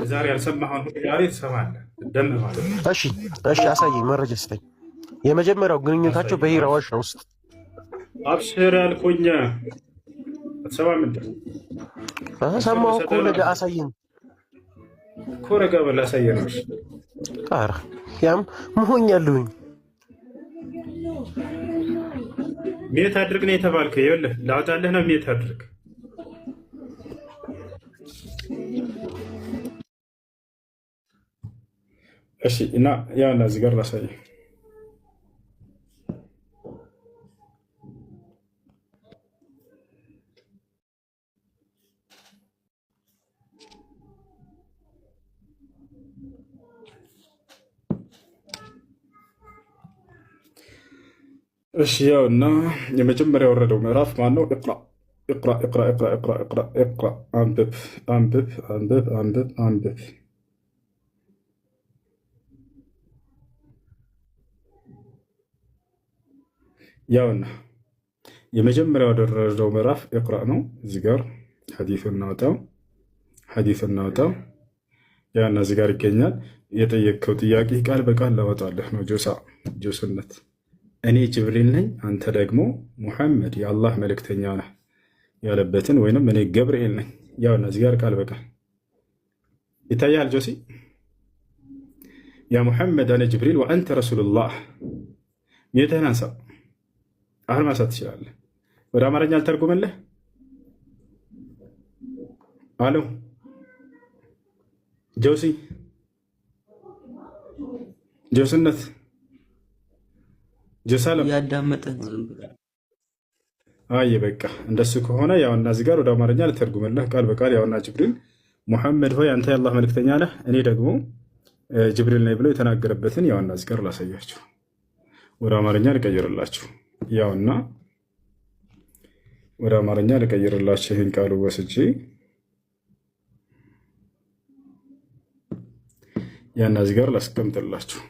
ዛሬ ያልሰማኸውን ዛሬ ትሰማለህ። ደም ማለት ነው። እሺ እሺ፣ አሳየኝ፣ መረጃ ስጠኝ። የመጀመሪያው ግንኙነታቸው በሂራ ዋሻ ውስጥ። አብሽር ያልኩኝ አትሰማም እንዴ? ሰማሁ እኮ ነገ አሳየኝ እኮ ረጋ በል አሳየህ ነው። ኧረ ያም መሆኛለሁኝ። ሜት አድርግ ነው የተባልከው። ይኸውልህ ላውጣልህ ነው። ሜት አድርግ። እሺ እና ያው እዚህ ጋር ላሳየህ። እሺ ያው እና የመጀመሪያ የወረደው ምዕራፍ ማን ነው? እቅራ አንብብ አንብብ አንብብ አንብብ አንብብ። ያውና የመጀመሪያው የወረደው ምዕራፍ እቅራ ነው። እዚህ ጋር ሐዲሱን እናወጣው። ያውና እዚህ ጋር ይገኛል። የጠየቅከው ጥያቄ ቃል በቃል ላወጣልህ ነው። ጆስነት እኔ ጅብሪል ነኝ፣ አንተ ደግሞ ሙሐመድ የአላህ መልእክተኛ ነህ ያለበትን ወይንም እኔ ገብርኤል ነኝ። ያው እነዚህ ጋር ቃል በቃል ይታያል። ጆሲ ያ ሙሐመድ አነ ጅብሪል ወአንተ ረሱሉላህ። ሜትህን አንሳ። አሁን ማንሳት ትችላለህ። ወደ አማርኛ አልተርጉምልህ አሎ ጆስነት ጀሳለም ያዳመጠ አይ በቃ እንደሱ ከሆነ ያውና እዚህ ጋር ወደ አማርኛ ልተርጉምልህ ቃል በቃል ያውና ጅብሪል ሙሐመድ ሆይ አንተ የአላህ መልእክተኛ ነህ፣ እኔ ደግሞ ጅብሪል ነኝ ብሎ የተናገረበትን ያውና እዚህ ጋር ላሳያችሁ። ወደ አማርኛ ልቀይርላችሁ። ያውና ወደ አማርኛ ልቀይርላችሁ። ይህን ቃሉ ወስጄ ያውና እዚህ ጋር ላስቀምጥላችሁ።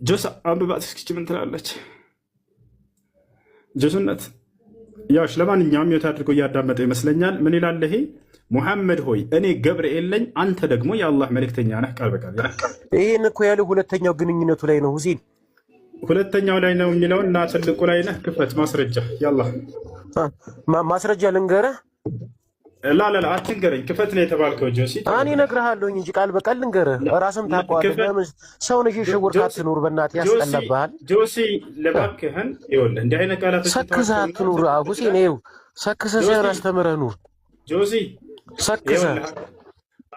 ጆስ አንብባት እስኪች ምን ትላለች? ጆስነት ያሽ ለማንኛውም የት አድርጎ እያዳመጠ ይመስለኛል። ምን ይላል ይሄ? ሙሐመድ ሆይ እኔ ገብርኤል ነኝ፣ አንተ ደግሞ የአላህ መልእክተኛ ነህ። ቃል በቃል ይህን እኮ ያለው ሁለተኛው ግንኙነቱ ላይ ነው። ሁሴን ሁለተኛው ላይ ነው የሚለውን እና ትልቁ ላይ ነህ። ክፈት ማስረጃ። ያላ ማስረጃ ልንገረህ። ላላ አትንገረኝ። ክፈት ነው የተባልከው ጆሲ። እኔ እነግርሃለሁኝ እንጂ ቃል በቃል ልንገርህ። ራስም ታውቀዋለህ። ሰው ነሽ የሸወርክ አትኑር። በእናትህ ያስጠላብሃል። ጆሲ ለባክህን ይኸውልህ እንዲህ አይነት ቃላቶች ሰክሰህ አትኑር። ሁሴን ይኸው ሰክሰህ ሳይሆን አስተምረህ ኑር። ጆሲ ሰክሰህ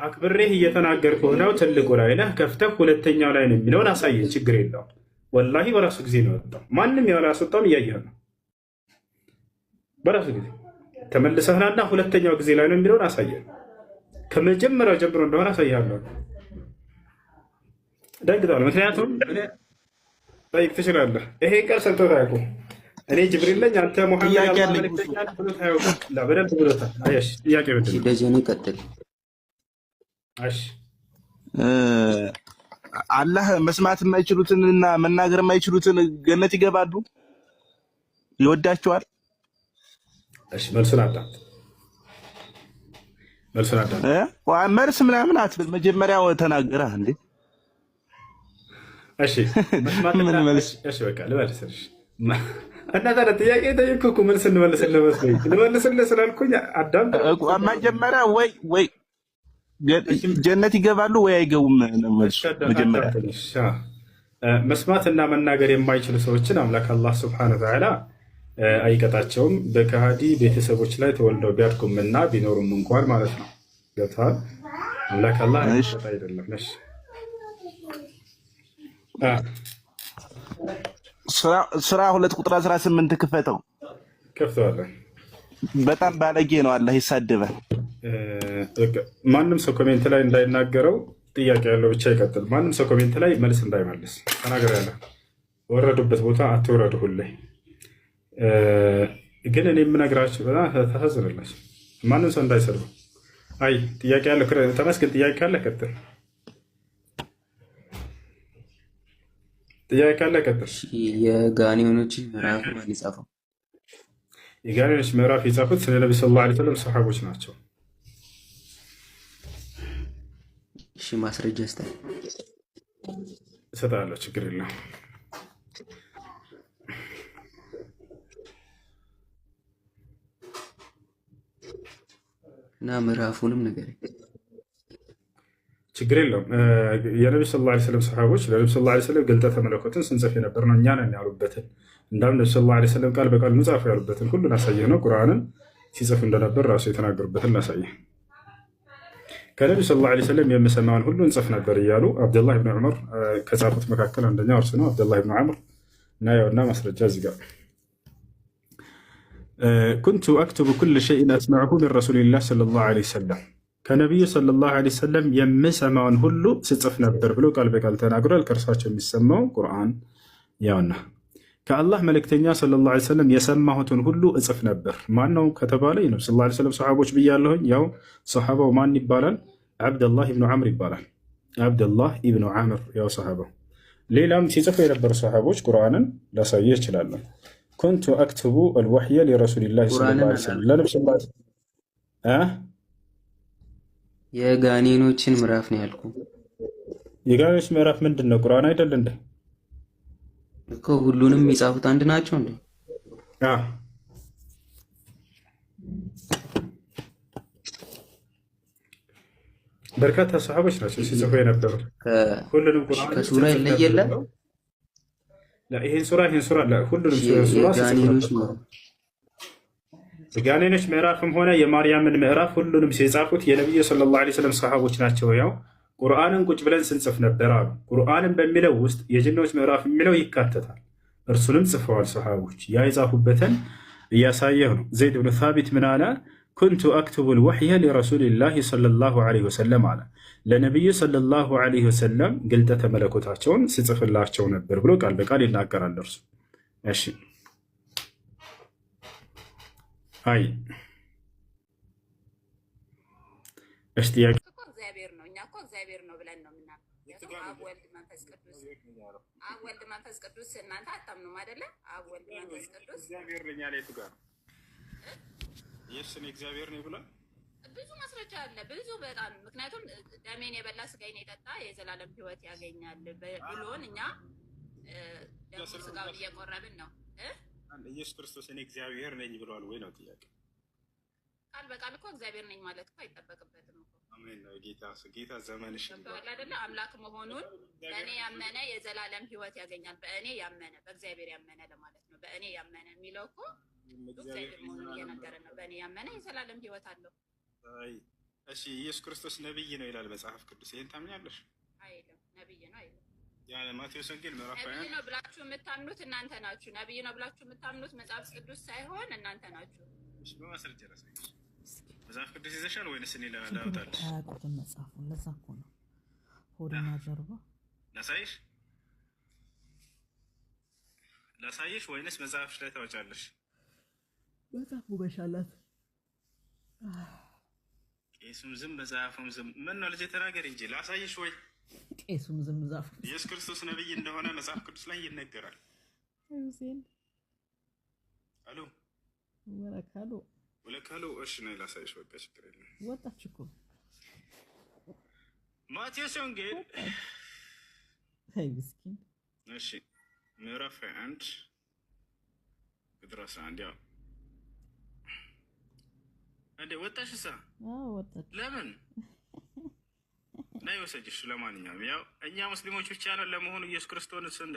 አክብሬህ እየተናገርኩህ ነው። ትልቁ ላይ ነህ። ከፍተህ ሁለተኛው ላይ ነው የሚለውን አሳየን። ችግር የለውም። ወላሂ በራሱ ጊዜ ነው የወጣው። ማንም ያላስወጣውን እያየህ ነው። በራሱ ጊዜ ተመልሰህናና ሁለተኛው ጊዜ ላይ ነው የሚለውን አሳየን። ከመጀመሪያው ጀምሮ እንደሆነ አሳይሃለሁ። ደንግጠዋል። ምክንያቱም ጠይቅ ትችላለህ። ይሄ ቃል ሰምተውት አያውቁም። እኔ ጅብሪል ነኝ፣ አንተ ሙሐመድ መልእክተኛ ብሎት አያውቁም። በደንብ ብሎታል። አየሽ፣ ጥያቄ ምንድን ነው? ደጀኔ ቀጥል። አላህ መስማት የማይችሉትን እና መናገር የማይችሉትን ገነት ይገባሉ? ይወዳቸዋል? እሺ መልሱን አዳምጥ። መልስ ምናምን አትበል። መጀመሪያው ተናገረ እንዴ? እሺ መስማትና እሺ በቃ ልመልስልሽ። እና ታዲያ ጥያቄ ጠየቅኩህ እኮ መልስ እንመልስልህ መስሎኝ ልመልስልህ ስላልኩኝ አዳምጥ። መጀመሪያ ወይ ጀነት ይገባሉ ወይ አይገቡም ነው መልሱ። መጀመሪያ መስማትና መናገር የማይችሉ ሰዎችን አምላክ አላህ ሱብሓነሁ ወተዓላ አይቀጣቸውም። በከሃዲ ቤተሰቦች ላይ ተወልደው ቢያድጉም እና ቢኖሩም እንኳን ማለት ነው። ገብተዋል። አምላክ አላህ አይቀጣ አይደለም። ስራ 2 ቁጥር 18 ክፈተው። ከፍተዋለሁ። በጣም ባለጌ ነው። አላህ ይሳደባል። ማንም ሰው ኮሜንት ላይ እንዳይናገረው ጥያቄ ያለው ብቻ ይቀጥል። ማንም ሰው ኮሜንት ላይ መልስ እንዳይመልስ ተናገር። ያለ ወረዱበት ቦታ አትወረዱ። ሁሌ ግን እኔ የምነግራችሁ በጣም ታሳዝናላችሁ። ማንም ሰው እንዳይሰድቡ። አይ ጥያቄ ያለው ተመስገን። ጥያቄ ካለ ቀጥል። ጥያቄ ካለ ቀጥል። የጋኔኖችን ምዕራፍ ማን የጻፈው? የጋኔኖች ምዕራፍ የጻፉት ስለ ነቢ ሰለላሁ ዐለይሂ ወሰለም ሰሓቦች ናቸው። ማስረጃ ስታይ እሰጥሃለሁ፣ ችግር የለም። እና ምዕራፉንም ንገረኝ። ችግር የለም። የነቢ ስ ላ ስለም ሰሓቦች ለነቢ ስ ላ ስለም ገልጠተ መለኮትን ስንጽፍ የነበር ነው። እኛ ነን ያሉበትን እንዳም ነቢ ስ ላ ስለም ቃል በቃል እንጻፍ ያሉበትን ሁሉን አሳየህ ነው። ቁርአንን ሲጽፍ እንደነበር ራሱ የተናገሩበትን ላሳየህ። ከነቢ ስ ላ ስለም የምሰማውን ሁሉ እንጽፍ ነበር እያሉ አብደላህ ብን ዑመር ከጻፉት መካከል አንደኛው እርሱ ነው። አብደላህ ብን ዑመር እና ያውና ማስረጃ እዚህ ጋር ኩንቱ አክቱቡ ኩለ ሸይን አስመዕሁ ምን ረሱሊላህ ሰለላሁ ዐለይሂ ወሰለም ከነቢዩ ሰለላሁ ዐለይሂ ወሰለም የምሰማውን ሁሉ ስጽፍ ነበር ብሎ ቃል በቃል ተናግሯል። ከእርሳቸው የሚሰማው ቁርአን ያውና ከአላህ መልእክተኛ ሰለላሁ ዐለይሂ ወሰለም የሰማሁትን ሁሉ እጽፍ ነበር። ማን ነው ከተባለ የነቢ ሰለላሁ ዐለይሂ ወሰለም ሰሓቦች ብያለሁኝ። ያው ሰሓባው ማን ይባላል? አብደላህ ኢብኑ ዐምር ይባላል። አብደላህ ኢብኑ ዐምር ያው ሰሓባው። ሌላም ሲጽፉ የነበሩ ሰሓቦች ቁርአንን ላሳየህ እችላለሁ። ኩንቱ አክቱቡ አልወሕየ ሊረሱሊላህ ሰለላሁ ዐለይሂ ወሰለም ለነቢ ሰለላሁ ዐለይሂ ወሰለም የጋኔኖችን ምዕራፍ ነው ያልኩ። የጋኔኖች ምዕራፍ ምንድን ነው? ቁርአን አይደል እንዴ? እኮ ሁሉንም የጻፉት አንድ ናቸው እንዴ? በርካታ ሰሃቦች ናቸው ሲጽፉ የነበሩ። ሁሉንም ቁርአን ከሱራ ይለየለ ይሄን ሱራ ሁሉንም ሱራ የጋኔኖች ምዕራፍም ሆነ የማርያምን ምዕራፍ ሁሉንም የጻፉት የነቢዩ ሰለላሁ ዐለይሂ ወሰለም ሰሃቦች ናቸው። ያው ቁርአንን ቁጭ ብለን ስንጽፍ ነበር አሉ። ቁርአንን በሚለው ውስጥ የጅኖች ምዕራፍ የሚለው ይካተታል። እርሱንም ጽፈዋል ሰሃቦች። ያ የጻፉበትን እያሳየሁ ነው። ዘይድ ብን ሳቢት ምን አለ? ኩንቱ አክቱቡ ልወሕየ ሊረሱሊላህ ሰለላሁ ዐለይሂ ወሰለም አለ። ለነቢዩ ሰለላሁ ዐለይሂ ወሰለም ግልጠተ መለኮታቸውን ስጽፍላቸው ነበር ብሎ ቃል በቃል ይናገራል እርሱ። እሺ አይ እሺ ጥያቄ እግዚአብሔር ነው። እኛ እኮ እግዚአብሔር ነው ብለን ነው የምናምነው። አብ ወልድ መንፈስ ቅዱስ፣ አብ ወልድ መንፈስ ቅዱስ እናንተ አታምኑም አይደለ? አብ ወልድ መንፈስ ቅዱስ እግዚአብሔር ነኝ አለ። የቱ ጋር ኢየሱስ እግዚአብሔር ነው ብሏል? ብዙ ማስረጃ አለ፣ ብዙ በጣም። ምክንያቱም ደሜን የበላ ስጋዬን የጠጣ የዘላለም ሕይወት ያገኛል ብሎን እኛ ደግሞ ስጋውን እየቆረብን ነው። ኢየሱስ ክርስቶስ እኔ እግዚአብሔር ነኝ ብለዋል ወይ ነው ጥያቄ። ቃል በቃል እኮ እግዚአብሔር ነኝ ማለት እኮ አይጠበቅበትም እኮ። አሜን ነው ጌታ ዘመንሽ ይባል አይደለ? አምላክ መሆኑን በእኔ ያመነ የዘላለም ሕይወት ያገኛል። በእኔ ያመነ በእግዚአብሔር ያመነ ለማለት ነው። በእኔ ያመነ የሚለው እኮ እግዚአብሔር መሆኑን እየነገረን ነው። በእኔ ያመነ የዘላለም ሕይወት አለው። አይ እሺ፣ ኢየሱስ ክርስቶስ ነብይ ነው ይላል መጽሐፍ ቅዱስ። ይሄን ታምኛለሽ? አይልም። ነብይ ነው አይልም። ያ ማቴዎስ ወንጌል ምዕራፍ 20 ነብይ ነው ብላችሁ የምታምኑት እናንተ ናችሁ። ነብይ ነው ብላችሁ የምታምኑት መጽሐፍ ቅዱስ ሳይሆን እናንተ ናችሁ። እሺ፣ በማስረጃ ላሳይሽ። መጽሐፍ ቅዱስ ይዘሻል ወይንስ እኔ ላውጣልሽ? አያውቁትም መጽሐፉን። ለዛ እኮ ነው ሆድና ጀርባ። ላሳይሽ ወይንስ መጽሐፍሽ ላይ ታወጫለሽ? መጽሐፉ በሻላት ቄሱም ዝም መጽሐፉም ዝም። ምን ነው ልጄ ተናገር እንጂ ላሳይሽ ወይ? ቄሱም ዝም ዛፍ ኢየሱስ ክርስቶስ ነብይ እንደሆነ መጽሐፍ ቅዱስ ላይ ይነገራል። አሉ ወለካሉ እሺ ነው ላሳይሽ። በቃ ችግር የለም። ወጣች እኮ ማቴዎስ ወንጌል አይ ምስኪን። እሺ ምዕራፍ 21 ቁጥር 11 ያው እንዴ ወጣሽ? ወጣች። ለምን ናይ ወሰጅሽ? ለማንኛውም ያው እኛ ሙስሊሞች ብቻ ነን ለመሆኑ ኢየሱስ ክርስቶስን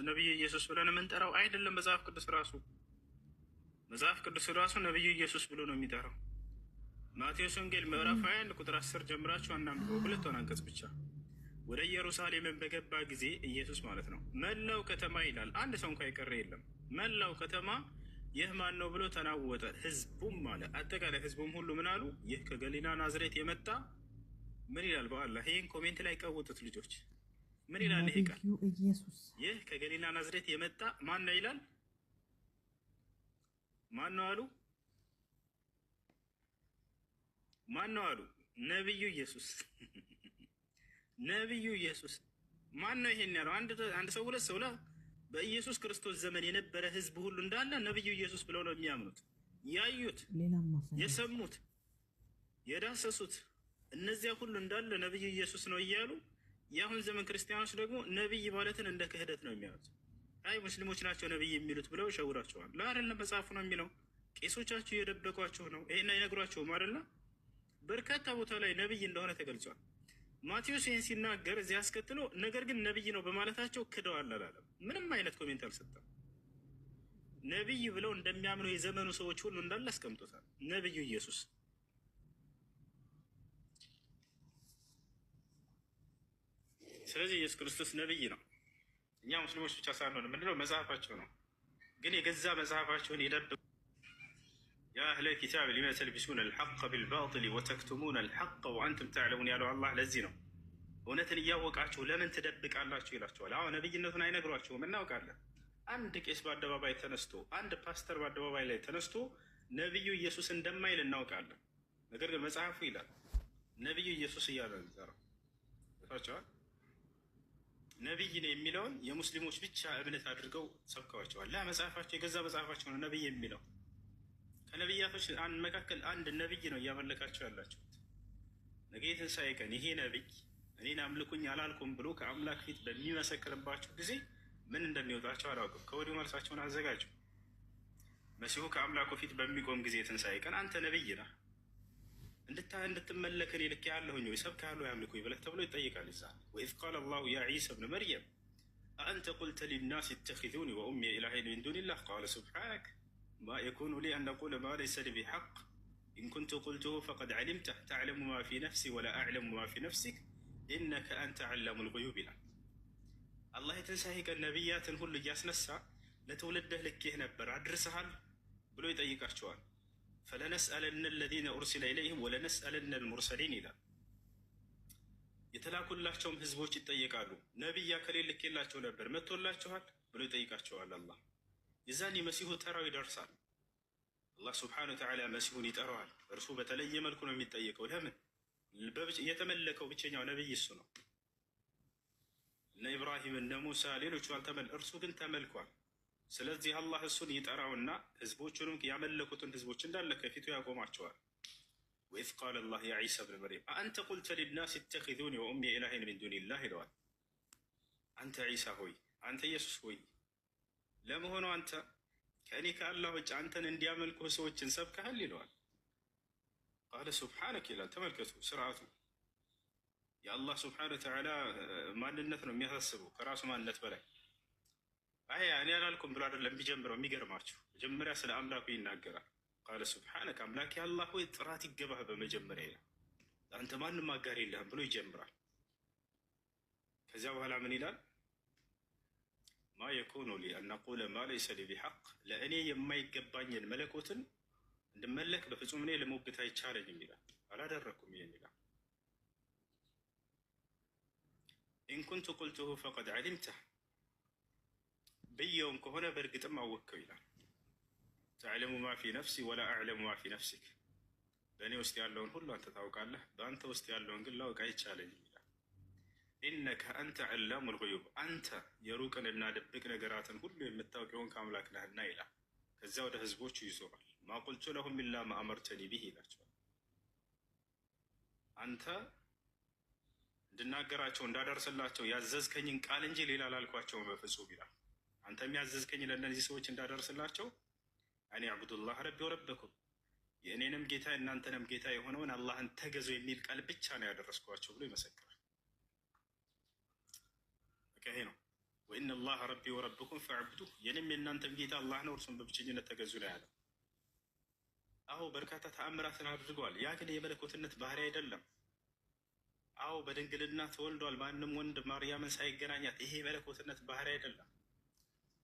ነብዩ ኢየሱስ ብለን የምንጠራው አይደለም። መጽሐፍ ቅዱስ ራሱ ነብዩ ኢየሱስ ብሎ ነው የሚጠራው። ማቴዎስ ወንጌል ምዕራፍ 21 ቁጥር 10 ጀምራችሁ አናንብበው። ሁለቱን አንቀጽ ብቻ። ወደ ኢየሩሳሌምን በገባ ጊዜ ኢየሱስ ማለት ነው መላው ከተማ ይላል፣ አንድ ሰው እንኳን የቀረ የለም። መላው ከተማ ይህ ማን ነው ብሎ ተናወጠ። ህዝቡም ማለት አጠቃላይ ህዝቡም ሁሉ ምን አሉ? ይህ ከገሊላ ናዝሬት የመጣ ምን ይላል? በአላህ ይህን ኮሜንት ላይ ቀውጡት ልጆች። ምን ይላል ይሄ ቃል? ይህ ከገሊላ ናዝሬት የመጣ ማን ነው ይላል። ማን ነው አሉ? ማን ነው አሉ? ነብዩ ኢየሱስ። ነብዩ ኢየሱስ ማን ነው ይሄን ያለው? አንድ ሰው ሁለት ሰው በኢየሱስ ክርስቶስ ዘመን የነበረ ህዝብ ሁሉ እንዳለ ነብዩ ኢየሱስ ብለው ነው የሚያምኑት። ያዩት፣ የሰሙት፣ የዳሰሱት እነዚያ ሁሉ እንዳለ ነብዩ ኢየሱስ ነው እያሉ የአሁን ዘመን ክርስቲያኖች ደግሞ ነብይ ማለትን እንደ ክህደት ነው የሚያዩት። አይ ሙስሊሞች ናቸው ነብይ የሚሉት ብለው ሸውራቸዋል። ለአይደለም መጽሐፉ ነው የሚለው። ቄሶቻችሁ እየደበቋቸው ነው። ይሄን አይነግሯቸውም አይደለ? በርካታ ቦታ ላይ ነብይ እንደሆነ ተገልጿል። ማቴዎስ ይህን ሲናገር እዚህ አስከትሎ ነገር ግን ነብይ ነው በማለታቸው ክደዋል አላለም። ምንም አይነት ኮሜንት አልሰጠም። ነብይ ብለው እንደሚያምኑ የዘመኑ ሰዎች ሁሉ እንዳለ አስቀምጦታል። ነብዩ ኢየሱስ ስለዚህ ኢየሱስ ክርስቶስ ነብይ ነው። እኛ ሙስሊሞች ብቻ ሳንሆን ምንድነው መጽሐፋቸው ነው። ግን የገዛ መጽሐፋቸውን ይደብቁ። ያ አህለ ኪታብ ሊመ ተልቢሱነ አልሐቅ ቢልባጢል ወተክቱሙነ አልሐቅ ወአንቱም ተዕለሙን ያለው አላህ ለዚህ ነው። እውነትን እያወቃችሁ ለምን ትደብቃላችሁ ይላቸዋል። አዎ ነብይነቱን አይነግሯቸውም፣ እናውቃለን። አንድ ቄስ በአደባባይ ተነስቶ አንድ ፓስተር በአደባባይ ላይ ተነስቶ ነብዩ ኢየሱስ እንደማይል እናውቃለን። ነገር ግን መጽሐፉ ይላል ነብዩ ኢየሱስ እያለ ነው። ነብይ ነው የሚለውን የሙስሊሞች ብቻ እምነት አድርገው ሰብከዋቸዋል። መጽሐፋቸው የገዛ መጽሐፋቸው ነው ነብይ የሚለው። ከነብያቶች መካከል አንድ ነብይ ነው እያመለካቸው ያላችሁት። ነገ የትንሣኤ ቀን ይሄ ነብይ እኔን አምልኩኝ አላልኩም ብሎ ከአምላክ ፊት በሚመሰክርባቸው ጊዜ ምን እንደሚወጣቸው አላውቅም። ከወዲሁ መልሳቸውን አዘጋጁ። መሲሁ ከአምላኩ ፊት በሚቆም ጊዜ የትንሣኤ ቀን አንተ ነብይ ነህ እንድትመለክ እኔ ልኬ ያለሁኝ ወይ ሰብክሃለሁ ያምልኩኝ ብለህ ተብሎ ይጠይቃል። ይዛ ወኢዝ ቃለ አላሁ ያ ዒሳ ብነ መርየም አአንተ ቁልተ ሊናስ ኢተኺዙኒ ወኡሚየ ኢላሀይን ሚን ዱኒላህ ቃለ ሱብሓነክ ማ የኩኑ ሊ አን አቁለ ማ ለይሰ ሊ ቢሐቅ ኢን ኩንቱ ቁልቱሁ ፈቀድ ዐሊምተህ ተዕለሙ ማ ፊ ነፍሲ ወላ አዕለሙ ማ ፊ ነፍሲክ ኢነከ አንተ ዐላሙል ጉዩብ ይላል። አላህ የትንሣኤ ቀን ነቢያትን ሁሉ እያስነሳ ለትውልድህ ልኬህ ነበር አድርሰሃል ብሎ ይጠይቃቸዋል። ፈለነስአለነ አለዚነ ኡርሲለ ኢለይሂም ወለነስአለነ አልሙርሰሊን ይላል። የተላኩላቸውም ህዝቦች ይጠየቃሉ። ነቢይ እከሌ ልኬላቸው ነበር መጥቶላችኋል ብሎ ይጠይቃቸዋል አላህ። የዛኔ መሲሁ ተራው ይደርሳል። አላህ ስብሓነሁ ወተዓላ መሲሁን ይጠራዋል። እርሱ በተለየ መልኩ ነው የሚጠየቀው። ለምን? የተመለከው ብቸኛው ነቢይ እሱ ነው። እነ ኢብራሂም እነ ሙሳ ሌሎቹ እርሱ ግን ተመልኳል። ስለዚህ አላህ እሱን ይጠራውና ህዝቦቹንም ያመለኩትን ህዝቦች እንዳለ ከፊቱ ያቆማቸዋል። ወኢዝ ቃለ አላህ ያ ዒሳ ብነ መርየም አአንተ ቁልተ ሊናስ ኢተኺዙኒ ወኡሚየ ኢላሀይን ሚን ዱኒላህ ይለዋል። አንተ ዒሳ ሆይ፣ አንተ ኢየሱስ ሆይ ለመሆኑ አንተ ከእኔ ከአላህ ውጭ አንተን እንዲያመልኩ ሰዎችን ሰብከሃል ይለዋል። ቃለ ሱብሓነክ ይላል። ተመልከቱ ስርዓቱ። የአላህ ስብሓነሁ ወተዓላ ማንነት ነው የሚያሳስበው ከራሱ ማንነት በላይ። አይ እኔ አላልኩም ብሎ አይደለም የሚጀምረው። የሚገርማችሁ መጀመሪያ ስለ አምላኩ ይናገራል። ቃለ ሱብሓነከ አምላኬ አላህ ሆይ ጥራት ይገባህ በመጀመሪያ ይላል። አንተ ማንም አጋር የለህም ብሎ ይጀምራል። ከዚያ በኋላ ምን ይላል? ማ የኩኑ ሊ አን አቁለ ማ ለይሰ ሊ ቢሐቅ ለእኔ የማይገባኝን መለኮትን እንድመለክ በፍጹም እኔ ልሞግት አይቻለኝም ይላል። አላደረኩም ይሄን ይላል። ኢን ኩንቱ ቁልቱሁ ፈቀድ ዐሊምተህ ብየውም ከሆነ በእርግጥም አወቅከው ይላል። ተዕለሙ ማ ፊ ነፍሲ ወላ አዕለሙ ማ ፊ ነፍሲክ በእኔ ውስጥ ያለውን ሁሉ አንተ ታውቃለህ፣ በአንተ ውስጥ ያለውን ግን ላውቅ አይቻለኝም ይላል። ኢነከ አንተ ዐላሙል ጉዩብ አንተ የሩቅንና ድብቅ ነገራትን ሁሉ የምታውቅ የሆንክ አምላክ ነህና ይላል። ከዚያ ወደ ህዝቦቹ ይዞራል። ማ ቁልቱ ለሁም ኢላ ማ አመርተኒ ቢህ ይላቸዋል። አንተ እንድናገራቸው እንዳደርስላቸው ያዘዝከኝን ቃል እንጂ ሌላ ላልኳቸውም በፍጹም ይላል። አንተ የሚያዘዝከኝ ለእነዚህ ሰዎች እንዳደርስላቸው እኔ አዕቡዱላህ ረቢ ወረበኩም የእኔንም ጌታ እናንተንም ጌታ የሆነውን አላህን ተገዙ የሚል ቃል ብቻ ነው ያደረስኳቸው ብሎ ይመሰክራል። ይሄ ነው ወኢነ አላህ ረቢ ወረብኩም ፈዕቡዱህ የኔም የእናንተም ጌታ አላህ ነው እርሱም በብቸኝነት ተገዙ ነው ያለው። አዎ በርካታ ተአምራትን አድርገዋል። ያ ግን የመለኮትነት ባህሪ አይደለም። አዎ በድንግልና ተወልዷል። ማንም ወንድ ማርያምን ሳይገናኛት ይሄ የመለኮትነት ባህሪ አይደለም።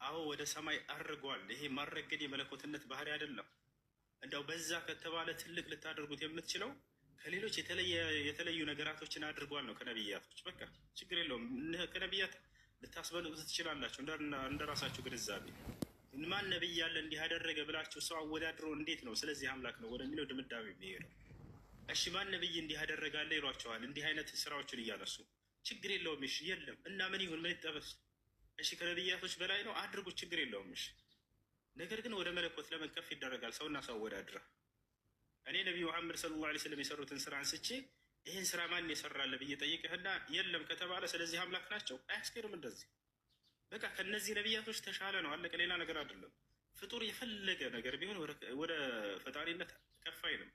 አዎ ወደ ሰማይ አርጓል። ይሄ ማድረግ ግን የመለኮትነት ባህሪ አይደለም። እንደው በዛ ከተባለ ትልቅ ልታደርጉት የምትችለው ከሌሎች የተለዩ ነገራቶችን አድርጓል ነው ከነቢያቶች። በቃ ችግር የለውም። ከነቢያት ልታስበልጡት ትችላላችሁ እንደ ራሳችሁ ግንዛቤ። ማን ነቢይ ያለ እንዲህ ያደረገ ብላችሁ ሰው አወዳድሮ እንዴት ነው ስለዚህ አምላክ ነው ወደሚለው ድምዳሜ የሚሄደው? እሺ ማን ነቢይ እንዲህ ያደረጋለ ይሏቸዋል። እንዲህ አይነት ስራዎችን እያነሱ ችግር የለውም። እሺ የለም እና ምን ይሁን ምን ይጠበስ? እሺ ከነቢያቶች በላይ ነው አድርጉት፣ ችግር የለውም። እሺ ነገር ግን ወደ መለኮት ለምን ከፍ ይደረጋል? ሰውና ሰው አወዳድረ እኔ ነቢዩ መሐመድ ሰለላሁ ዐለይሂ ወሰለም የሰሩትን ስራ አንስቼ ይህን ስራ ማን የሰራለ ብዬ ጠይቅህና የለም ከተባለ ስለዚህ አምላክ ናቸው አያስኬድም። እንደዚህ በቃ ከነዚህ ነቢያቶች ተሻለ ነው፣ አለቀ። ሌላ ነገር አይደለም። ፍጡር የፈለገ ነገር ቢሆን ወደ ፈጣሪነት ከፍ አይልም።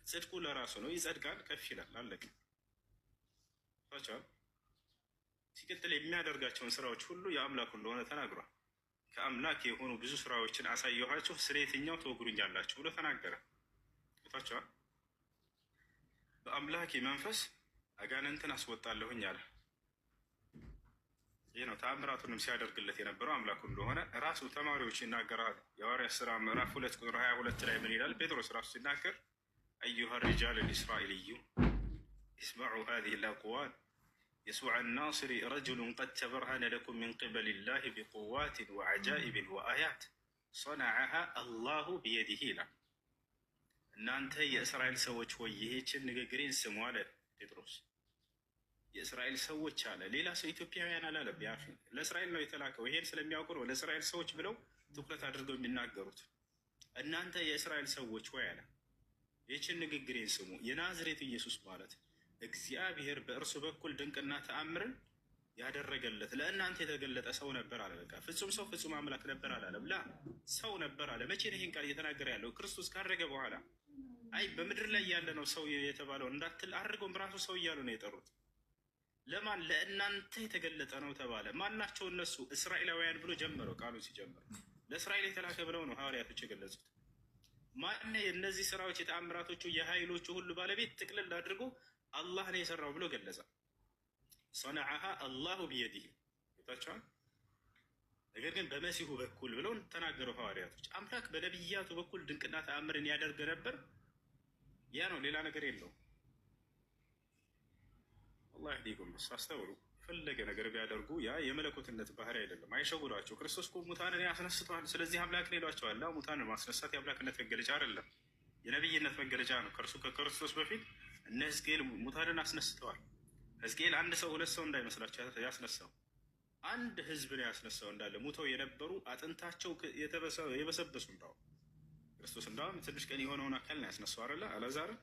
ጽድቁ ለራሱ ነው፣ ይጸድቃል፣ ከፍ ይላል፣ አለቀ። ሲቀጥል የሚያደርጋቸውን ስራዎች ሁሉ የአምላኩ እንደሆነ ተናግሯል። ከአምላክ የሆኑ ብዙ ስራዎችን አሳየኋቸው፣ ስለ የትኛው ትወግሩኛላችሁ ብሎ ተናገረ። ታቸዋል በአምላክ መንፈስ አጋንንትን አስወጣለሁኝ አለ። ይህ ነው ተአምራቱንም ሲያደርግለት የነበረው አምላኩ እንደሆነ ራሱ ተማሪዎች ይናገራል። የሐዋርያት ሥራ ምዕራፍ 2 ቁጥር 22 ላይ ምን ይላል? ጴጥሮስ ራሱ ሲናገር አዩሃ ሪጃል ልእስራኤልዩ እስመዑ ሃዚህ ልአቅዋል የሱዕ ናስሪ ረጅሉን ቀድ ተበርሀነ ለኩም ምን ቅበል ላህ ቢቁዋትን ወዐጃኢብን ወአያት ሰነዐሃ አላሁ ቢየዲህ ይላል። እናንተ የእስራኤል ሰዎች ሆይ ይህችን ንግግሬን ስሙ አለ ጴጥሮስ። የእስራኤል ሰዎች አለ፣ ሌላ ሰው ኢትዮጵያውያን አላለም። ለእስራኤል ነው የተላከው። ይሄን ስለሚያውቁ ነው ለእስራኤል ሰዎች ብለው ትኩረት አድርገው የሚናገሩት። እናንተ የእስራኤል ሰዎች ሆይ አለ፣ ይህችን ንግግሬን ስሙ። የናዝሬቱ ኢየሱስ ማለት እግዚአብሔር በእርሱ በኩል ድንቅና ተአምርን ያደረገለት ለእናንተ የተገለጠ ሰው ነበር አለ። በቃ ፍጹም ሰው ፍጹም አምላክ ነበር አላለም። ላ ሰው ነበር አለ። መቼ ነው ይህን ቃል እየተናገረ ያለው? ክርስቶስ ካረገ በኋላ። አይ በምድር ላይ ያለ ነው ሰው የተባለው እንዳትል አድርገውም ራሱ ሰው እያሉ ነው የጠሩት። ለማን? ለእናንተ የተገለጠ ነው ተባለ። ማናቸው እነሱ? እስራኤላውያን ብሎ ጀመረው። ቃሉን ሲጀምር ለእስራኤል የተላከ ብለው ነው ሐዋርያቶች የገለጹት። ማን? የእነዚህ ስራዎች የተአምራቶቹ የኃይሎቹ ሁሉ ባለቤት ጥቅልል አድርጎ አላህ ነው የሰራው ብሎ ገለጸ። ሰነዐሃ አላሁ ቢየዲህ ታቸዋል። ነገር ግን በመሲሁ በኩል ብለው ተናገሩ ሐዋርያቶች። አምላክ በነቢያቱ በኩል ድንቅና ተአምርን ያደርግ ነበር። ያ ነው፣ ሌላ ነገር የለው። አላህ ይህዲኩም። አስተውሉ። የፈለገ ነገር ቢያደርጉ ያ የመለኮትነት ባህሪ አይደለም። አይሸውዷቸው። ክርስቶስ እኮ ሙታንን ያስነስተዋል፣ ስለዚህ አምላክ ሌሏቸዋል። ሙታንን ማስነሳት የአምላክነት መገለጫ አይደለም፣ የነቢይነት መገለጫ ነው። ከክርስቶስ በፊት እነ ሕዝቅኤል ሙታንን አስነስተዋል። ሕዝቅኤል አንድ ሰው ሁለት ሰው እንዳይመስላቸው ያስነሳው አንድ ህዝብ ነው ያስነሳው። እንዳለ ሙተው የነበሩ አጥንታቸው የበሰበሱ እንዳው ክርስቶስ እንዳውም ትንሽ ቀን የሆነውን አካል ነው ያስነሳው አይደለ? አልዓዛርን።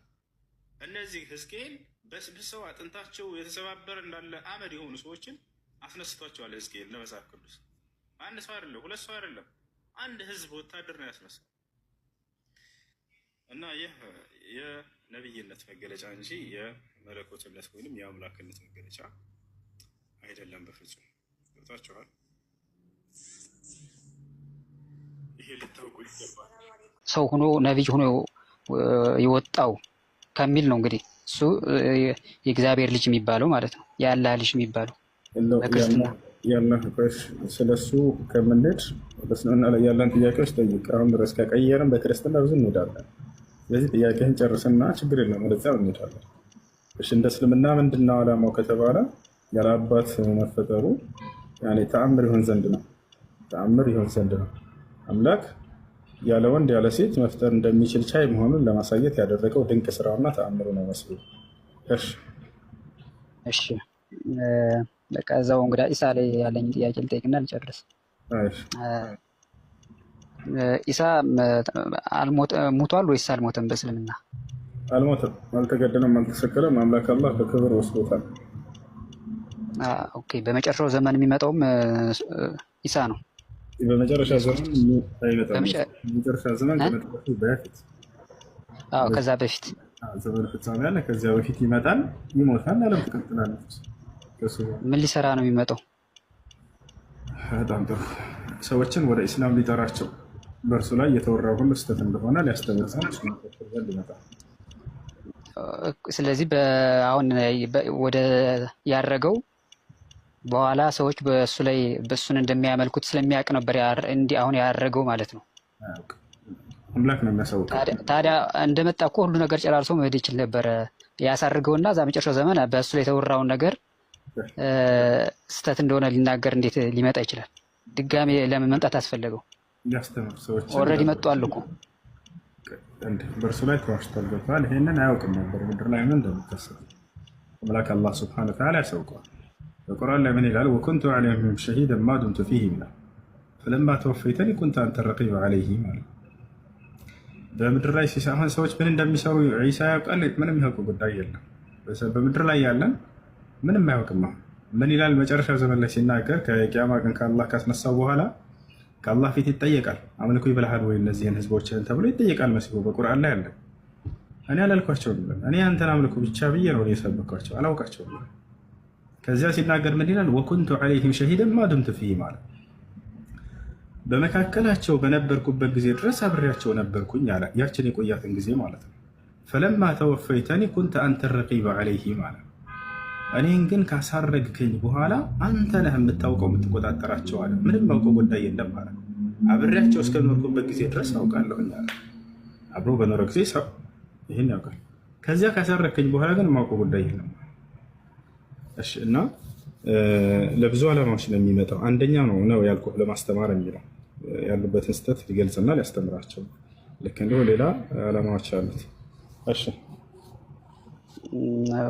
እነዚህ ሕዝቅኤል በስብሰው አጥንታቸው የተሰባበረ እንዳለ አመድ የሆኑ ሰዎችን አስነስቷቸዋል። ሕዝቅኤል ለመጽሐፍ ቅዱስ አንድ ሰው አይደለም፣ ሁለት ሰው አይደለም፣ አንድ ህዝብ ወታደር ነው ያስነሳው። እና ይህ የነብይነት መገለጫ እንጂ የመለኮትነት ወይንም የአምላክነት መገለጫ አይደለም በፍጹም። ገብታችኋል? ይሄ ልታውቁ ይገባል። ሰው ሆኖ ነብይ ሆኖ የወጣው ከሚል ነው እንግዲህ እሱ የእግዚአብሔር ልጅ የሚባለው ማለት ነው፣ የአላህ ልጅ የሚባለው በክርስትና ስለሱ ከምንሄድ በእስልምና ላይ ያለን ጥያቄዎች ጠይቅ። አሁን ድረስ ከቀየርን በክርስትና ብዙ እንሄዳለን። ስለዚህ ጥያቄህን ጨርስና ችግር የለም ወደዚያ እንሄዳለን። እሺ እንደ እስልምና ምንድነው ዓላማው ከተባለ ያለ አባት መፈጠሩ ተአምር ይሆን ዘንድ ነው። ተአምር ይሆን ዘንድ ነው። አምላክ ያለ ወንድ ያለ ሴት መፍጠር እንደሚችል ቻይ መሆኑን ለማሳየት ያደረገው ድንቅ ስራውና ተአምሩ ነው መስሎ። እሺ በቃ እዛው እንግዲህ ኢሳ ላይ ያለኝ ጥያቄ ልጠይቅና ልጨርስ። ኢሳ ሞቷል ወይስ አልሞተም? በእስልምና አልሞተም፣ አልተገደለም፣ አልተሰቀለም። አምላክ አላህ በክብር ወስዶታል። ኦኬ። በመጨረሻው ዘመን የሚመጣውም ኢሳ ነው። በመጨረሻ ዘመን አይመጣም። በመጨረሻ ዘመን ከመጣው በፊት ከዛ በፊት ዘመን ፍጻሜ አለ። ከዚያ በፊት ይመጣል፣ ይሞታል፣ ዓለም ትቀጥላለች። ምን ሊሰራ ነው የሚመጣው? በጣም ጥሩ። ሰዎችን ወደ ኢስላም ሊጠራቸው፣ በእርሱ ላይ የተወራው ሁሉ ስህተት እንደሆነ ሊያስተምር ዘንድ ይመጣል። ስለዚህ አሁን ወደ ያረገው በኋላ ሰዎች በእሱ ላይ በእሱን እንደሚያመልኩት ስለሚያውቅ ነበር እንዲህ አሁን ያረገው ማለት ነው። አምላክ ነው የሚያሳውቀው። ታዲያ እንደመጣ እኮ ሁሉ ነገር ጨራርሶ መሄድ ይችል ነበረ። ያሳርገውና እዛ መጨረሻው ዘመን በእሱ ላይ የተወራውን ነገር ስህተት እንደሆነ ሊናገር እንዴት ሊመጣ ይችላል? ድጋሜ ለምን መምጣት አስፈለገው? ያስተምር ሰዎች ኦልሬዲ መጥቷል እኮ በእርሱ ላይ ተዋሽቷል። ገብቷል። ይሄንን አያውቅም ነበር ምድር ላይ ምን እንደሚከሰት አምላክ አላህ ሱብሓነሁ ወተዓላ ያሳውቀዋል። በቁርአን ላይ ምን ይላል? ወኩንቱ ዐለይሂም ሸሂደን ማ ዱምቱ ፊሂም ይላል። ፈለማ ተወፈይተኒ ኩንተ አንተ ረቂበ ዐለይሂም ማለት በምድር ላይ ሲሳሁን ሰዎች ምን እንደሚሰሩ ዒሳ ያውቃል። ምንም ያውቁ ጉዳይ የለም። በምድር ላይ ያለን ምንም አያውቅማ። ምን ይላል መጨረሻ ዘመን ላይ ሲናገር ከቂያማ ቀን ከአላህ ካስነሳው በኋላ ከአላህ ፊት ይጠየቃል። አምልኩ ይብልሃል ወይ እነዚህን ህዝቦችን ተብሎ ይጠየቃል። መሲሁ በቁርአን ላይ አለ። እኔ አላልኳቸውም፣ እኔ አንተን አምልኩ ብቻ ብዬ ነው የሰበኳቸው፣ አላውቃቸውም። ከዚያ ሲናገር ምን ይላል? ወኩንቱ ዐለይሂም ሸሂደን ማ ዱምቱ ፊሂም አለ። በመካከላቸው በነበርኩበት ጊዜ ድረስ አብሬያቸው ነበርኩኝ አለ። ያችን የቆያትን ጊዜ ማለት ነው። ፈለማ ተወፈይተኒ ኩንተ አንተ ረቂበ ዐለይሂም አለ። እኔን ግን ካሳረግከኝ በኋላ አንተ ነህ የምታውቀው የምትቆጣጠራቸው አለ። ምንም አውቀው ጉዳይ የለም አለ። አብሬያቸው እስከኖርኩበት ጊዜ ድረስ አውቃለሁኝ አለ። አብሮ በኖረ ጊዜ ሰው ይህን ያውቃል። ከዚያ ካሳረግከኝ በኋላ ግን የማውቀው ጉዳይ የለም። እሺ። እና ለብዙ ዓላማዎች ነው የሚመጣው። አንደኛ ነው ያልኩህ ለማስተማር የሚለው ያሉበትን ስህተት ሊገልጽና ሊያስተምራቸው፣ ልክ እንደው ሌላ ዓላማዎች አሉት። እሺ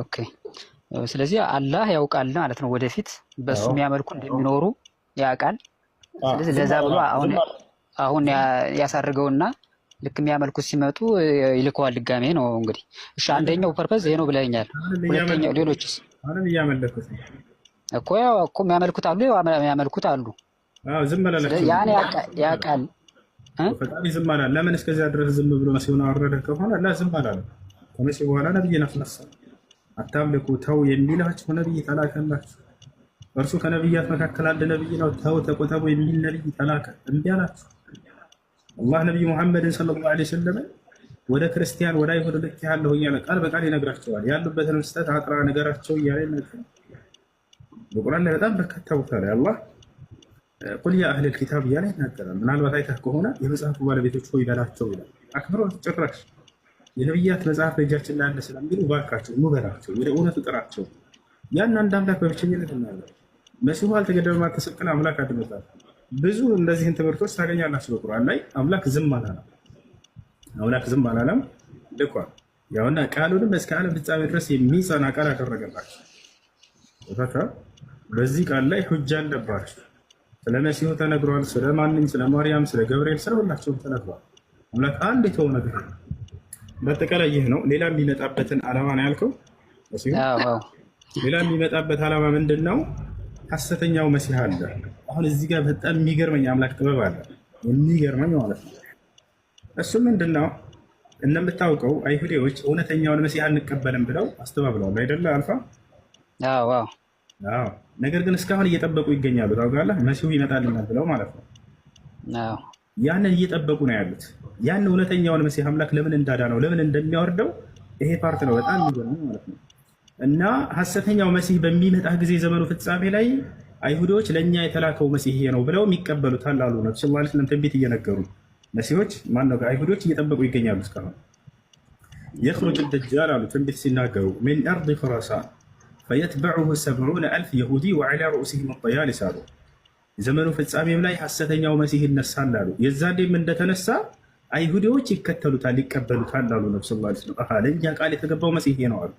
ኦኬ። ስለዚህ አላህ ያውቃል ማለት ነው። ወደፊት በሱ የሚያመልኩ እንደሚኖሩ ያውቃል። ስለዚህ ለዛ ብሎ አሁን ያሳርገውና ልክ የሚያመልኩት ሲመጡ ይልከዋል ድጋሜ ነው እንግዲህ። እሺ አንደኛው ፐርፐዝ ይሄ ነው ብለኛል። ሁለተኛው ሌሎችስ አሁንም እያመለኩት እኮ ያው እኮ የሚያመልኩት አሉ፣ የሚያመልኩት አሉ። ዝም አላለም። ያን ያውቃል ፈጣሪ ዝም አላለም። ለምን እስከዚያ ድረስ ዝም ብሎ መሲሁን አወረደ ከሆነ ዝም አላለም። ከመሲሁ በኋላ ነብይ አስነሳ። አታምልኩ ተው የሚላችሁ ነብይ ተላከላችሁ። እርሱ ከነብያት መካከል አንድ ነብይ ነው። ተው ተቆጠቡ የሚል ነብይ ተላከ። እምቢ አላችሁ። አላህ ነብይ ሙሐመድን ሰለላሁ ዐለይሂ ወሰለም ወደ ክርስቲያን ወደ አይሁድ ልክ ያለው እያለ ቃል በቃል ይነግራቸዋል። ያሉበትን ስህተት አጥራ ነገራቸው እያለ ይነግራቸዋል። በቁርአን ላይ በጣም በርካታ ቦታ ላይ አላህ ቁል ያ አህለል ኪታብ እያለ ይናገራል። ምናልባት አይተህ ከሆነ የመጽሐፉ ባለቤቶች ሆይ በላቸው ይላል። አክብሮት ጭራሽ የነብያት መጽሐፍ በእጃችን ላይ አለ ስለሚሉ እባካቸው ኑ በላቸው፣ ወደ እውነቱ ጥራቸው። ያን አንድ አምላክ በብቸኝነት እናያለን። መሲሁ አልተገደበም፣ አልተሰቀለም፣ አምላክ አድኖታል። ብዙ እንደዚህን ትምህርቶች ታገኛላችሁ በቁርአን ላይ። አምላክ ዝም አላለም፣ አምላክ ዝም አላለም፣ ልኳል። ያውና ቃሉንም እስከ ዓለም ፍጻሜ ድረስ የሚጸና ቃል አደረገላችሁ። በዚህ ቃል ላይ ሁጃ አለባችሁ። ስለ መሲሁ ተነግሯል። ስለ ማንኝ፣ ስለ ማርያም፣ ስለ ገብርኤል፣ ስለ ሁላቸውም ተነግሯል። አምላክ አንድ የተወ ነገር ነው። በአጠቃላይ ይህ ነው። ሌላ የሚመጣበትን ዓላማ ነው ያልከው። ሌላ የሚመጣበት ዓላማ ምንድን ነው? ሐሰተኛው መሲህ አለ። አሁን እዚህ ጋር በጣም የሚገርመኝ አምላክ ጥበብ አለ፣ የሚገርመኝ ማለት ነው። እሱ ምንድን ነው? እንደምታውቀው አይሁዴዎች እውነተኛውን መሲህ አንቀበልም ብለው አስተባብለዋል አይደለ? አልፋ ነገር ግን እስካሁን እየጠበቁ ይገኛሉ። ታውቃለህ፣ መሲሁ ይመጣልናል ብለው ማለት ነው። ያንን እየጠበቁ ነው ያሉት። ያን እውነተኛውን መሲህ አምላክ ለምን እንዳዳነው ለምን እንደሚያወርደው ይሄ ፓርት ነው በጣም የሚገርመው ማለት ነው። እና ሐሰተኛው መሲህ በሚመጣ ጊዜ ዘመኑ ፍጻሜ ላይ አይሁዶች ለእኛ የተላከው መሲህ ይሄ ነው ብለው የሚቀበሉታል አሉ። ነብዩ ሰለላሁ ዐለይሂ ወሰለም ትንቢት እየነገሩ መሲሆች ማነው አይሁዶች እየጠበቁ ይገኛሉ እስካሁን። የኽሩጅ ደጃል አሉ ትንቢት ሲናገሩ ሚን አርድ ኹራሳን ፈየትበዑሁ 70,000 የሁዲ ወዐላ ሩኡሲሂም አጠያሊስ አሉ። የዘመኑ ፍጻሜም ላይ ሐሰተኛው መሲህ ይነሳል አሉ። የዛኔም እንደተነሳ አይሁዶች ይከተሉታል ይቀበሉታል አሉ። ነብዩ ሰለላሁ ዐለይሂ ወሰለም ለእኛ ቃል የተገባው መሲህ ነው አሉ።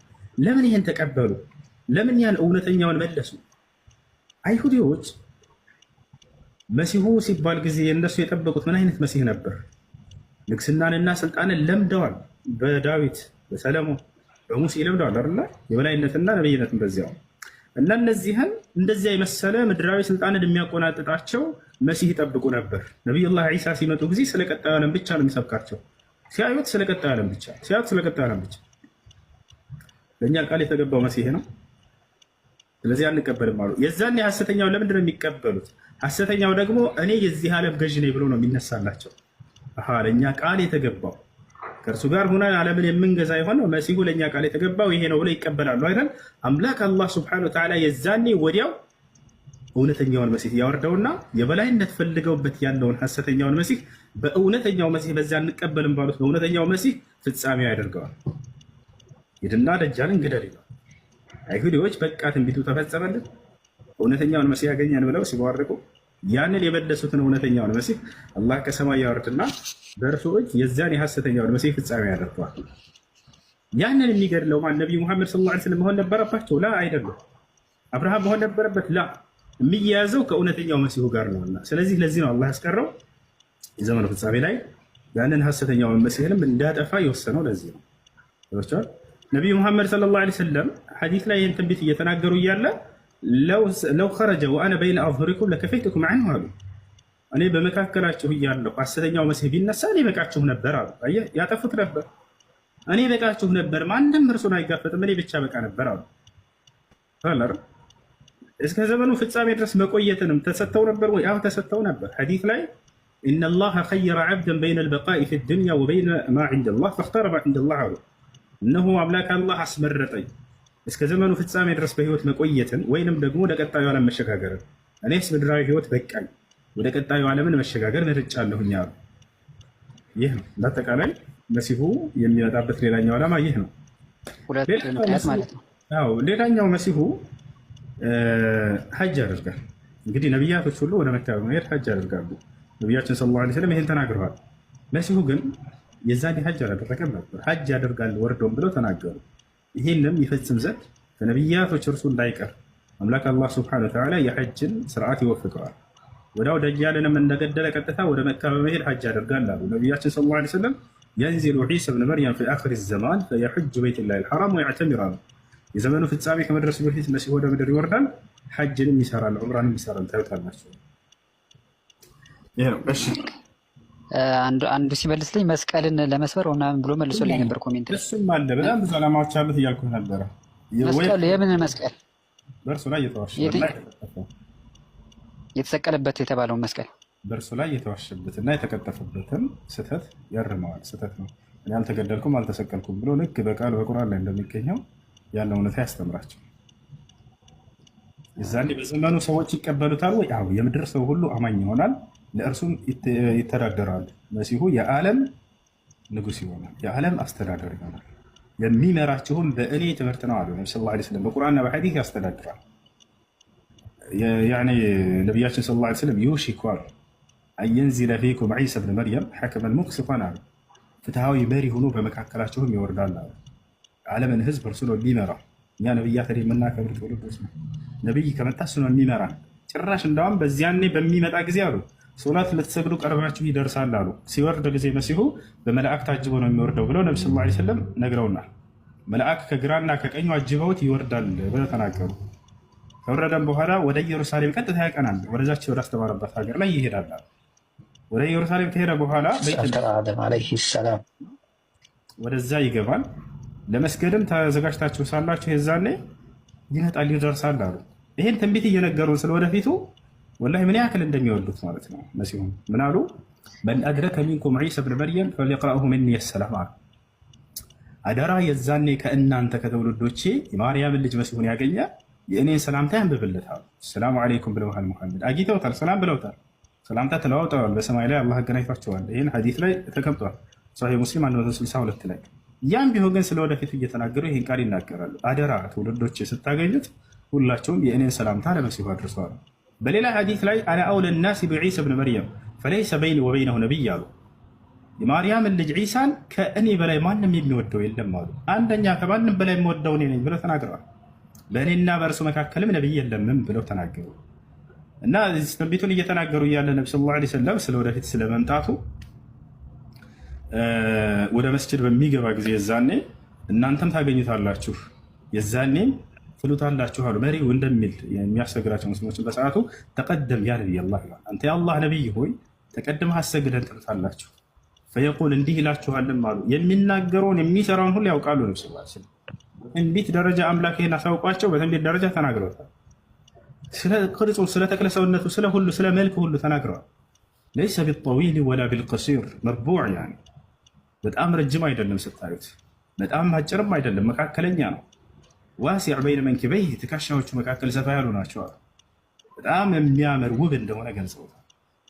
ለምን ይሄን ተቀበሉ? ለምን ያን እውነተኛውን መለሱ? አይሁዶች መሲሁ ሲባል ጊዜ እነሱ የጠበቁት ምን አይነት መሲህ ነበር? ንግስናንና ስልጣንን ለምደዋል። በዳዊት በሰለሞን በሙሴ ለምደዋል አይደል? የበላይነትና ነብይነትን በዚያው እና እነዚህን እንደዚያ የመሰለ ምድራዊ ስልጣንን የሚያቆናጥጣቸው መሲህ ይጠብቁ ነበር። ነቢዩላህ ዒሳ ሲመጡ ጊዜ ስለ ቀጣዩ ዓለም ብቻ ነው የሚሰብካቸው። ሲያዩት ስለ ቀጣዩ ዓለም ብቻ፣ ሲያዩት ስለ ቀጣዩ ዓለም ብቻ። ለእኛ ቃል የተገባው መሲህ ነው፣ ስለዚህ አንቀበልም አሉ። የዛን ሐሰተኛው ለምንድን ነው የሚቀበሉት? ሐሰተኛው ደግሞ እኔ የዚህ ዓለም ገዥ ነኝ ብሎ ነው የሚነሳላቸው። ለእኛ ቃል የተገባው ከእርሱ ጋር ሆነን ዓለምን የምንገዛ የሆነው መሲሁ ለእኛ ቃል የተገባው ይሄ ነው ብሎ ይቀበላሉ አይደል? አምላክ አላህ ሱብሓነሁ ወተዓላ የዛኔ ወዲያው እውነተኛውን መሲህ ያወርደውና የበላይነት ፈልገውበት ያለውን ሐሰተኛውን መሲህ በእውነተኛው መሲህ በዚያ እንቀበልም ባሉት በእውነተኛው መሲህ ፍጻሜ ያደርገዋል። ሂድና ደጃልን ግደል ይለዋል። አይሁዶች በቃ ትንቢቱ ተፈጸመልን እውነተኛውን መሲህ ያገኘን ብለው ሲዋርቁ ያንን የመለሱትን እውነተኛውን መሲህ አላህ ከሰማይ ያወርድና በእርሱ እጅ የዛን የሐሰተኛውን መሲህ ፍጻሜ ያደርገዋል። ያንን የሚገድለው ማን? ነቢዩ ሙሐመድ ሰለላሁ ዐለይሂ ወሰለም መሆን ነበረባቸው? ላ አይደለም። አብርሃም መሆን ነበረበት? ላ የሚያያዘው ከእውነተኛው መሲሁ ጋር ነውና፣ ስለዚህ ለዚህ ነው አላህ ያስቀረው የዘመኑ ፍጻሜ ላይ ያንን ሐሰተኛውን መሲህንም እንዳጠፋ የወሰነው ለዚህ ነው። ነቢዩ ሙሐመድ ሰለላሁ ዐለይሂ ወሰለም ሐዲስ ላይ ይህን ትንቢት እየተናገሩ እያለ ለው ኸረጀ ወአነ በይነ አዝሁሪኩም ለከፈይቱኩም ዐንሁ አሉ። እኔ በመካከላችሁ እያለሁ ሐሰተኛው መሲህ ቢነሳ እኔ በቃችሁ ነበር አሉ። አየህ፣ ያጠፉት ነበር። እኔ በቃችሁ ነበር፣ ማንም እርሱን አይጋፈጥም፣ እኔ ብቻ በቃ ነበር አሉ። እስከ ዘመኑ ፍጻሜ ድረስ መቆየትንም ተሰጥተው ነበር ወይ? አዎ ተሰጥተው ነበር። ሐዲስ ላይ ኢነላሀ ኸየረ ዐብደን በይነ አልበቃኢ ፊ ዱንያ ወበይነ ማ ዐንደላህ ፈኽተረ ማ ዐንደላህ አሉ። እነሆ አምላክ አላህ አስመረጠኝ እስከ ዘመኑ ፍጻሜ ድረስ በህይወት መቆየትን ወይንም ደግሞ ወደ ቀጣዩ ዓለም መሸጋገርን። እኔስ ምድራዊ ህይወት በቃኝ፣ ወደ ቀጣዩ ዓለምን መሸጋገር መርጫለሁኝ አሉ። ይህ ነው በአጠቃላይ መሲሁ የሚመጣበት ሌላኛው ዓላማ ይህ ነው። ሌላኛው መሲሁ ሐጅ ያደርጋል። እንግዲህ ነቢያቶች ሁሉ ወደ መካ በመሄድ ሐጅ ያደርጋሉ። ነቢያችን ሰለላሁ ዐለይሂ ወሰለም ይህን ተናግረዋል። መሲሁ ግን የዛኔ ሐጅ አላደረገም ነበር። ሐጅ ያደርጋል ወርዶም ብለው ተናገሩ። ይህንም ይፈጽም ዘንድ ከነቢያቶች እርሱ እንዳይቀር አምላክ አላህ ሱብሓነሁ ወተዓላ የሐጅን ስርዓት ይወፍቀዋል። ወዳው ደጃልንም እንደገደለ ቀጥታ ወደ መካ በመሄድ ሐጅ ያደርጋል አሉ ነቢያችን ሰለላሁ ዐለይሂ ወሰለም። የንዚሉ ዒሳ ብን መርየም ፊ አኺሪ ዘማን ፈየሑጁ በይተላሂል ሐራም ወየዕተሚር አሉ። የዘመኑ ፍጻሜ ከመድረሱ በፊት መሲህ ወደ ምድር ይወርዳል፣ ሐጅንም ይሰራል፣ ዑምራንም ይሰራል። ታዩታላችሁ። ይሄ ነው። እሺ አንዱ ሲመልስልኝ መስቀልን ለመስበር ምናምን ብሎ መልሶልኝ ነበር ኮሜንት ላይ። እሱም አለ በጣም ብዙ ዓላማዎች አሉት እያልኩህ ነበረ። መስቀል የምን መስቀል? በእርሱ ላይ የተሰቀለበት የተባለውን መስቀል በእርሱ ላይ የተዋሸበትና የተቀጠፈበትን ስህተት ያርመዋል። ስህተት ነው፣ እኔ አልተገደልኩም አልተሰቀልኩም ብሎ ልክ በቃል በቁርአን ላይ እንደሚገኘው ያለው እውነታ ያስተምራቸው። የዛኔ በዘመኑ ሰዎች ይቀበሉታል ወይ? አዎ፣ የምድር ሰው ሁሉ አማኝ ይሆናል፣ ለእርሱም ይተዳደራሉ። መሲሁ የዓለም ንጉስ ይሆናል፣ የዓለም አስተዳደር ይሆናል። የሚመራችሁም በእኔ ትምህርት ነው አሉ ነቢ ሰለላሁ ዐለይሂ ወሰለም። በቁርአንና በሐዲስ ያስተዳድራል። ነቢያችን ሰለላሁ ዐለይሂ ወሰለም ዩሽኩ አሉ አየንዚለ ፊኩም ዒሳ ብን መርየም ሐከመን ሙቅሲጣን አሉ። ፍትሃዊ መሪ ሆኖ በመካከላችሁም ይወርዳል አሉ። ዓለምን ህዝብ እርሱ ነው የሚመራው። እኛ ነቢያትን የምናከብር ትውልዶች ነው። ነቢይ ከመጣ እሱ ነው የሚመራ። ጭራሽ እንዳውም በዚያኔ በሚመጣ ጊዜ አሉ ሶላት ልትሰግዱ ቀርባችሁ ይደርሳል አሉ። ሲወርድ ጊዜ መሲሁ በመላእክ ታጅቦ ነው የሚወርደው ብለው ነቢ ሰለላሁ ዐለይሂ ወሰለም ነግረውናል። መልአክ ከግራና ከቀኙ አጅበውት ይወርዳል ብለው ተናገሩ። ከወረደም በኋላ ወደ ኢየሩሳሌም ቀጥታ ያቀናል። ወደዛች ወደ አስተማረበት ሀገር ላይ ይሄዳል። ወደ ኢየሩሳሌም ከሄደ በኋላ ወደዛ ይገባል። ለመስገድም ተዘጋጅታችሁ ሳላችሁ የዛኔ ይመጣል ይደርሳል አሉ። ይህን ትንቢት እየነገሩን ስለወደፊቱ ወላሂ ምን ያክል እንደሚወዱት ማለት ነው። መሲሁን ምን አሉ? መን አድረከ ሚንኩም ዒሳ ብን መርየም ፈሊቅረእሁ ሚኒ ሰላም አሉ። አደራ የዛኔ ከእናንተ ከትውልዶቼ የማርያምን ልጅ መሲሁን ያገኘ የእኔን ሰላምታ ያንብብለት አሉ። ሰላሙ አለይኩም ብለውሃል። ሙሐመድ አጊተውታል፣ ሰላም ብለውታል፣ ሰላምታ ተለዋውጠዋል። በሰማይ ላይ አላህ አገናኝቷቸዋል። ይህን ሐዲስ ላይ ተቀምጧል። ሶሒህ ሙስሊም 162 ላይ። ያም ቢሆን ግን ስለወደፊቱ እየተናገሩ ይህን ቃል ይናገራሉ። አደራ ትውልዶቼ ስታገኙት ሁላቸውም የእኔን ሰላምታ ለመሲሁ አድርሰዋል። በሌላ ሐዲስ ላይ አነ አውለ ናሲ ቢዒሳ ብን መርየም ፈለይሰ በይኒ ወበይነሁ ነቢይ አሉ። የማርያምን ልጅ ዒሳን ከእኔ በላይ ማንም የሚወደው የለም አሉ። አንደኛ ከማንም በላይ የምወደው እኔ ነኝ ብለው ተናግረዋል። በእኔና በእርሱ መካከልም ነቢይ የለምም ብለው ተናገሩ። እና ትንቢቱን እየተናገሩ እያለ ነቢ ሰለላሁ ዐለይሂ ወሰለም ስለወደፊት ስለመምጣቱ ወደ መስጅድ በሚገባ ጊዜ የዛኔ እናንተም ታገኙታላችሁ የዛኔም ትሉታላችሁ አሉ። መሪው እንደሚል የሚያሰግራቸው ሙስሊሞችን በሰዓቱ ተቀደም ያ ነቢይ አላህ ይላል። አንተ የአላህ ነቢይ ሆይ ተቀድመህ አሰግደን ትሉታላችሁ። ፈየቁል እንዲህ ይላችኋልም አሉ። የሚናገረውን የሚሰራውን ሁሉ ያውቃሉ። ነቢ ሰለላሁ ዐለይሂ ወሰለም በትንቢት ደረጃ አምላክ ይሄን አሳውቋቸው በትንቢት ደረጃ ተናግረውታል። ስለ ቅርጹ፣ ስለ ተክለ ሰውነቱ፣ ስለ ሁሉ፣ ስለ መልክ ሁሉ ተናግረዋል። ለይሰ ቢጠዊል ወላ ቢልቀሲር መርቡዕ ያኒ በጣም ረጅም አይደለም ስታዩት፣ በጣም አጭርም አይደለም መካከለኛ ነው። ዋሲዕ በይነ መንኪበይህ ትከሻዎቹ መካከል ሰፋ ያሉ ናቸው። በጣም የሚያምር ውብ እንደሆነ ገልጸውታል።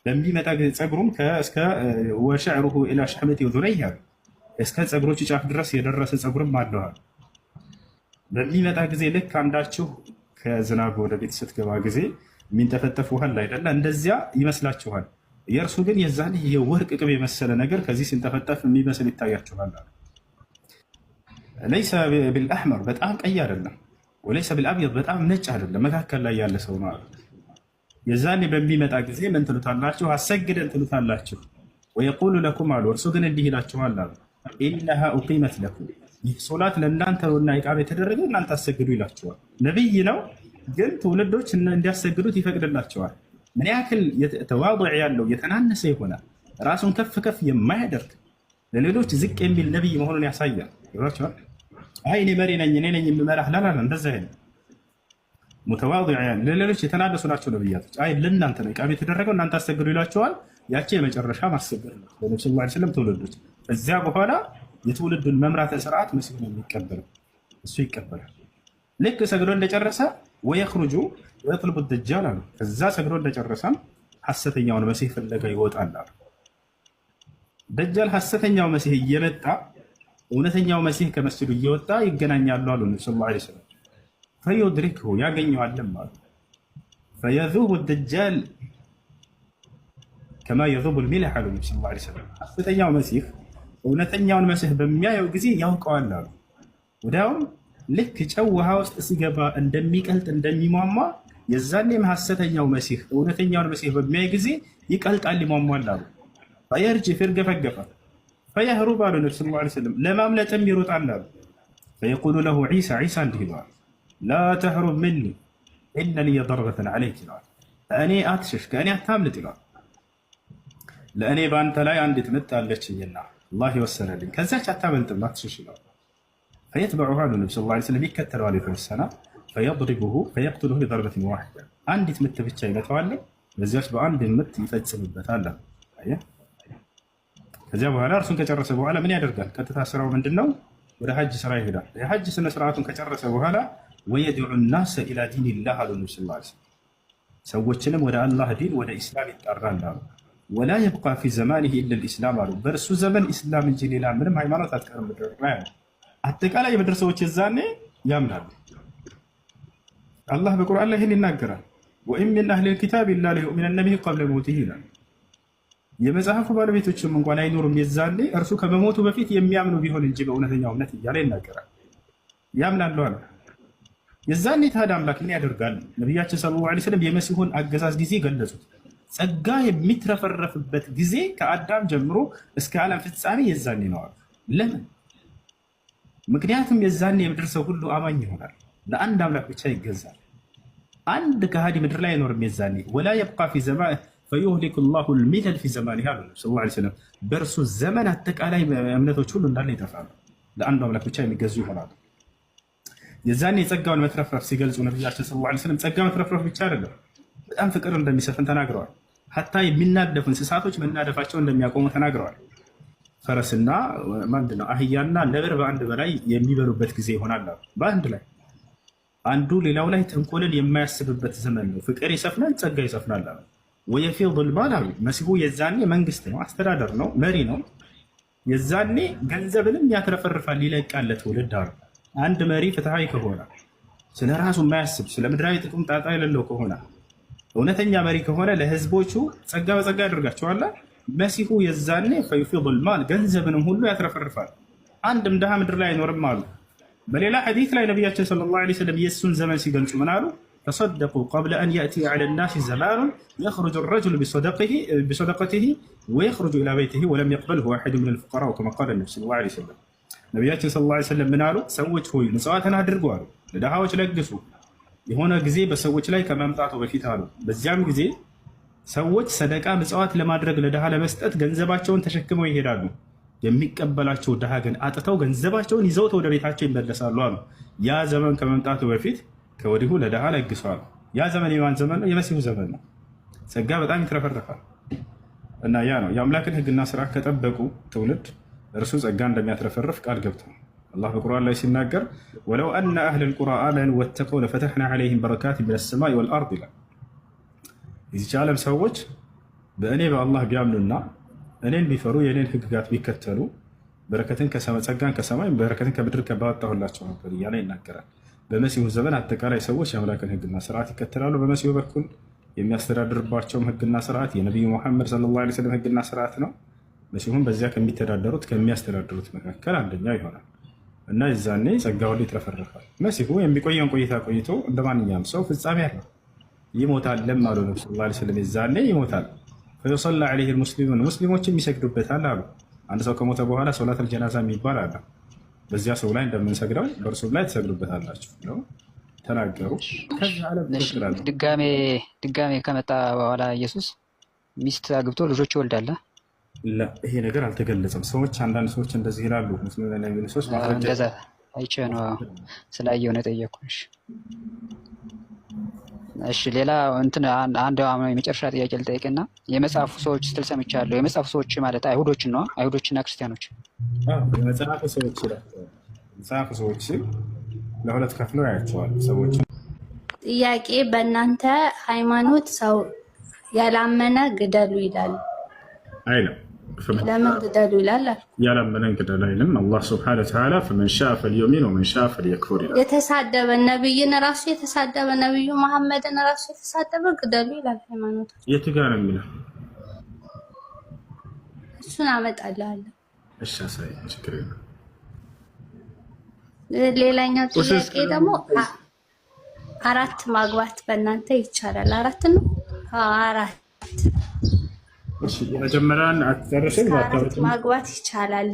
በሚመጣ ፀጉሩም እስከ ወሸዕሩሁ ኢላ ሸሕመቲ ዙነይህ እስከ ፀጉሮቹ ጫፍ ድረስ የደረሰ ፀጉርም አለዋል። በሚመጣ ጊዜ ልክ አንዳችሁ ከዝናብ ወደ ቤት ስትገባ ጊዜ የሚንጠፈጠፍ ውሃ አይደለ? እንደዚያ ይመስላችኋል። የእርሱ ግን የዛን የወርቅ ቅብ የመሰለ ነገር ከዚህ ሲንጠፈጠፍ የሚመስል ይታያችኋል። ለይሰ ቢልአሕመር በጣም ቀይ አይደለም፣ ወለይሰ ቢልአብየድ በጣም ነጭ አይደለም፣ መካከል ላይ ያለ ሰው ነው። የዛኔ በሚመጣ ጊዜ ምን ትሉታላችሁ? አሰግደን ትሉታላችሁ። ወየቁሉ ለኩም አሉ፣ እርሱ ግን እንዲህ ይላችኋል አሉ ኢነሃ ኡቂመት ለኩም ይህ ሶላት ለእናንተ ነውና ኢቃማ የተደረገ እናንተ አሰግዱ ይላቸዋል። ነቢይ ነው ግን ትውልዶች እንዲያሰግዱት ይፈቅድላቸዋል። ምን ያክል ተዋضዕ ያለው የተናነሰ ይሆናል ራሱን ከፍ ከፍ የማያደርግ ለሌሎች ዝቅ የሚል ነቢይ መሆኑን ያሳያል። ይሏቸዋል አይ እኔ መሪ ነኝ እኔ ነኝ የምመራህ ላላላ እንደዛ ይሄ ሙተዋضዕ ለሌሎች የተናነሱ ናቸው ነብያቶች። አይ ለእናንተ ነው ኢቃማ የተደረገው እናንተ አሰግዱ ይላቸዋል። ያቺ የመጨረሻ ማሰገድ ነው ለነብዩ ሰለላሁ ዐለይሂ ወሰለም ትውልዶች። እዚያ በኋላ የትውልዱን መምራትን ስርዓት መሲሁ ነው የሚቀበለው፣ እሱ ይቀበላል። ልክ ሰግዶ እንደጨረሰ ወየኽሩጁ ወየጥልቡ ደጃል አሉ። ከዛ ሰግዶ እንደጨረሰም ሐሰተኛውን መሲህ ፍለጋ ይወጣል አሉ። ደጃል ሐሰተኛው መሲህ እየመጣ እውነተኛው መሲህ ከመስጂዱ እየወጣ ይገናኛሉ አሉ ነብዩ ሰለላሁ ዐለይሂ ወሰለም። ፈዩድሪክሁ ያገኘዋልም አሉ። ፈየዙቡ ደጃል ከማ የዙቡ ልሚልሕ አሉ ነብዩ ሰለላሁ ዐለይሂ ወሰለም። ሐሰተኛው መሲህ እውነተኛውን መሲህ በሚያየው ጊዜ ያውቀዋል አሉ። ወዲያውም ልክ ጨው ውሃ ውስጥ ሲገባ እንደሚቀልጥ እንደሚሟሟ የዛኔም ሐሰተኛው መሲህ እውነተኛውን መሲህ በሚያይ ጊዜ ይቀልጣል ይሟሟል አሉ። ፈየርጅፍ ይርገፈገፋል። ፈየህሩብ አሉ ነብዩ ሰለላሁ ዐለይሂ ወሰለም ለማምለጥም ይሮጣል አሉ። ፈየቁሉ ለሁ ዒሳ ዒሳ እንዲህ ይለዋል ላ ተህሩብ ምኒ ኢነ ሊየ ደርበተን ዐለይክ ይለዋል። ከእኔ አትሸሽ ከእኔ አታምልጥ ይለዋል። ለእኔ በአንተ ላይ አንዲት ምት አለችኝና አላህ ይወሰነልኝ ከዚያች አታመልጥም አትሸሽ ይለዋል። ፈየትበዑሁ አሉ ነብዩ ሰለላሁ ዐለይሂ ወሰለም ይከተለዋል የተወሰነ ፈየድሪቡሁ ፈየቅትሉሁ ቢደርበትን ዋሒዳ አንዲት ምት ብቻ ይመታዋል፣ በዚያች በአንድ ምት ይፈጽምበታል። ከዚያ በኋላ እርሱን ከጨረሰ በኋላ ምን ያደርጋል? ቀጥታ ስራው ምንድነው? ወደ ሐጅ ስራ ይሄዳል። የሐጅ ስነ ስርዓቱን ከጨረሰ በኋላ ወየድዑ ናሰ ኢላ ዲኒላህ አሉ ነብዩ ሰለላሁ ዐለይሂ ወሰለም ሰዎችንም ወደ አላህ ዲን ወደ ኢስላም ይጣራል አሉ። ወላ የብቃ ፊ ዘማኒሂ ኢላ ልኢስላም አሉ በእርሱ ዘመን ኢስላም እንጂ ሌላ ምንም ሃይማኖት አትቀርም ምድር ላይ። አጠቃላይ የምድር ሰዎች የዛኔ ያምናሉ። አላህ በቁርአን ላይ ይህን ይናገራል። ወኢን ሚን አህሊ ልኪታብ ኢላ ለዩእሚነነ ቢሂ ቀብለ መውቲሂ ይላል። የመጽሐፉ ባለቤቶችም እንኳን አይኖሩም የዛኔ እርሱ ከመሞቱ በፊት የሚያምኑ ቢሆን እንጂ በእውነተኛው እምነት እያለ ይናገራል። ያምናሉ አለ። የዛኔ ታዲያ አምላክ ምን ያደርጋል? ነቢያችን ሰለላሁ ዐለይሂ ወሰለም የመሲሁን አገዛዝ ጊዜ ገለጹት። ጸጋ የሚትረፈረፍበት ጊዜ ከአዳም ጀምሮ እስከ ዓለም ፍጻሜ የዛኔ ነው አሉ። ለምን? ምክንያቱም የዛኔ የምድር ሰው ሁሉ አማኝ ይሆናል፣ ለአንድ አምላክ ብቻ ይገዛል። አንድ ከሃዲ ምድር ላይ አይኖርም የዛኔ። ወላ የብቃ ፊ ዘማን ፈዩህሊኩ ላሁ ልሚለል ፊ ዘማኒሃ አሉ ሰለላሁ ዐለይሂ ወሰለም። በእርሱ ዘመን አጠቃላይ እምነቶች ሁሉ እንዳለ ይጠፋሉ፣ ለአንዱ አምላክ ብቻ የሚገዙ ይሆናሉ። የዛኔ የጸጋውን መትረፍረፍ ሲገልጹ ነቢያችን ሰለላሁ ዐለይሂ ወሰለም ጸጋ መትረፍረፍ ብቻ አይደለም፣ በጣም ፍቅር እንደሚሰፍን ተናግረዋል። ሀታ የሚናደፉ እንስሳቶች መናደፋቸው እንደሚያቆሙ ተናግረዋል። ፈረስና ምንድነው አህያና ነብር በአንድ በላይ የሚበሉበት ጊዜ ይሆናል። በአንድ ላይ አንዱ ሌላው ላይ ተንኮልን የማያስብበት ዘመን ነው። ፍቅር ይሰፍናል፣ ጸጋ ይሰፍናል አሉ። ወየፊድ ልማል አሉ መሲሁ የዛኔ መንግስት ነው፣ አስተዳደር ነው፣ መሪ ነው። የዛኔ ገንዘብንም ያትረፈርፋል፣ ይለቃል ለትውልድ አሉ። አንድ መሪ ፍትሃዊ ከሆነ ስለ ራሱ የማያስብ ስለ ምድራዊ ጥቅም ጣጣ የሌለው ከሆነ እውነተኛ መሪ ከሆነ ለህዝቦቹ ጸጋ በጸጋ ያደርጋቸዋል። መሲሁ የዛኔ ፈዩፊድ ልማል ገንዘብንም ሁሉ ያትረፈርፋል፣ አንድም ድሃ ምድር ላይ አይኖርም አሉ። በሌላ ሐዲስ ላይ ነቢያችን ሰለላሁ ዐለይሂ ወሰለም የእሱን ዘመን ሲገልጹ ምን አሉ? ተሰደቁ ቀብለ አን የእቲ ዐለ ናሲ ዘማኑን የኽሩጁ ረጁሉ ቢሰደቀቲሂ ወየኽሩጁ ኢላ በይቲሂ ወለም የቅበልሁ አሐዱ ሚነል ፉቀራእ ከማ ቃለ ነቢዩ ሰለላሁ ዐለይሂ ወሰለም። ነቢያችን ሰለላሁ ዐለይሂ ወሰለም ምን አሉ? ሰዎች ሆይ ምጽዋትን አድርጉ አሉ፣ ለድሃዎች ለግሱ። የሆነ ጊዜ በሰዎች ላይ ከመምጣቱ በፊት አሉ፣ በዚያም ጊዜ ሰዎች ሰደቃ ምጽዋት ለማድረግ ለድሃ ለመስጠት ገንዘባቸውን ተሸክመው ይሄዳሉ። የሚቀበላቸው ድሃ ግን አጥተው ገንዘባቸውን ይዘውት ወደ ቤታቸው ይመለሳሉ አሉ። ያ ዘመን ከመምጣቱ በፊት ከወዲሁ ለድሃ ለግሷል። ያ ዘመን የማን ዘመን ነው? የመሲሁ ዘመን ነው። ጸጋ በጣም ይትረፈረፋል እና ያ ነው የአምላክን ህግና ስራ ከጠበቁ ትውልድ እርሱ ጸጋ እንደሚያትረፈርፍ ቃል ገብቷል። አላህ በቁርአን ላይ ሲናገር ወለው አነ አህለል ቁራ አመኑ ወተቀው ለፈተሕና ዐለይሂም በረካት ሚነ ሰማይ ወልአርድ ይላል። የዚች ዓለም ሰዎች በእኔ በአላህ ቢያምኑና እኔን ቢፈሩ የእኔን ህግጋት ቢከተሉ በረከትን ጸጋን ከሰማይ በረከትን ከምድር ባወጣሁላቸው ነበር እያለ ይናገራል። በመሲሁ ዘመን አጠቃላይ ሰዎች የአምላክን ህግና ስርዓት ይከተላሉ። በመሲሁ በኩል የሚያስተዳድርባቸውም ህግና ስርዓት የነቢዩ ሙሐመድ ሰለላሁ ዐለይሂ ወሰለም ህግና ስርዓት ነው። መሲሁም በዚያ ከሚተዳደሩት ከሚያስተዳድሩት መካከል አንደኛው ይሆናል እና የዛኔ ጸጋ ሁሉ ይትረፈረፋል። መሲሁ የሚቆየውን ቆይታ ቆይቶ እንደ ማንኛውም ሰው ፍጻሜ አለው፣ ይሞታል። ለማሉ ነብዩ ሰለላሁ ዐለይሂ ወሰለም የዛኔ ይሞታል። ፈዩሰላ ዐለይሂል ሙስሊሙን ሙስሊሞችም ይሰግዱበታል አሉ። አንድ ሰው ከሞተ በኋላ ሶላተል ጀናዛ የሚባል አለ። በዚያ ሰው ላይ እንደምንሰግደው በእርሱም ላይ ትሰግዱበታላችሁ ብለው ተናገሩ። ከዚህ ዓለም ትክክላለ። ድጋሜ ከመጣ በኋላ ኢየሱስ ሚስት አግብቶ ልጆች ይወልዳል። ይሄ ነገር አልተገለጸም። አንዳንድ ሰዎች እንደዚህ ይላሉ። ሙስሊም ነን የሚሉ ሰዎች እንደዛ አይቼ ነው ስላየው ነው የጠየኩሽ። እሺ ሌላ አንድ የመጨረሻ ጥያቄ ልጠይቅና የመጽሐፉ ሰዎች ስትል ሰምቻለሁ። የመጽሐፉ ሰዎች ማለት አይሁዶችን ነው? አይሁዶችና ክርስቲያኖች? የመጽሐፉ ሰዎች ይላል። መጽሐፉ ሰዎች ለሁለት ከፍለው ያያቸዋል ሰዎች። ጥያቄ በእናንተ ሃይማኖት ሰው ያላመነ ግደሉ ይላል አይልም? ለምን ግደሉ ይላል? ያላመነን ግደሉ አይልም። አላህ ሱብሓነሁ ወተዓላ ፈመን ሻአ ፈልዩሚን ወመን ሻአ ፈልየክፉር ይላል። የተሳደበ ነብይን ራሱ የተሳደበ ነብዩ መሐመድን ራሱ የተሳደበ ግደሉ ይላል ሃይማኖት። የቱ ጋር ነው የሚለው? እሱን አመጣልሃለሁ። እሺ አሳይ፣ ችግር የለም። ሌላኛው ጥያቄ ደግሞ አራት ማግባት በእናንተ ይቻላል? አራት ነው? አራት። እሺ የመጀመሪያውን አትጨርሽም? አራት ማግባት ይቻላል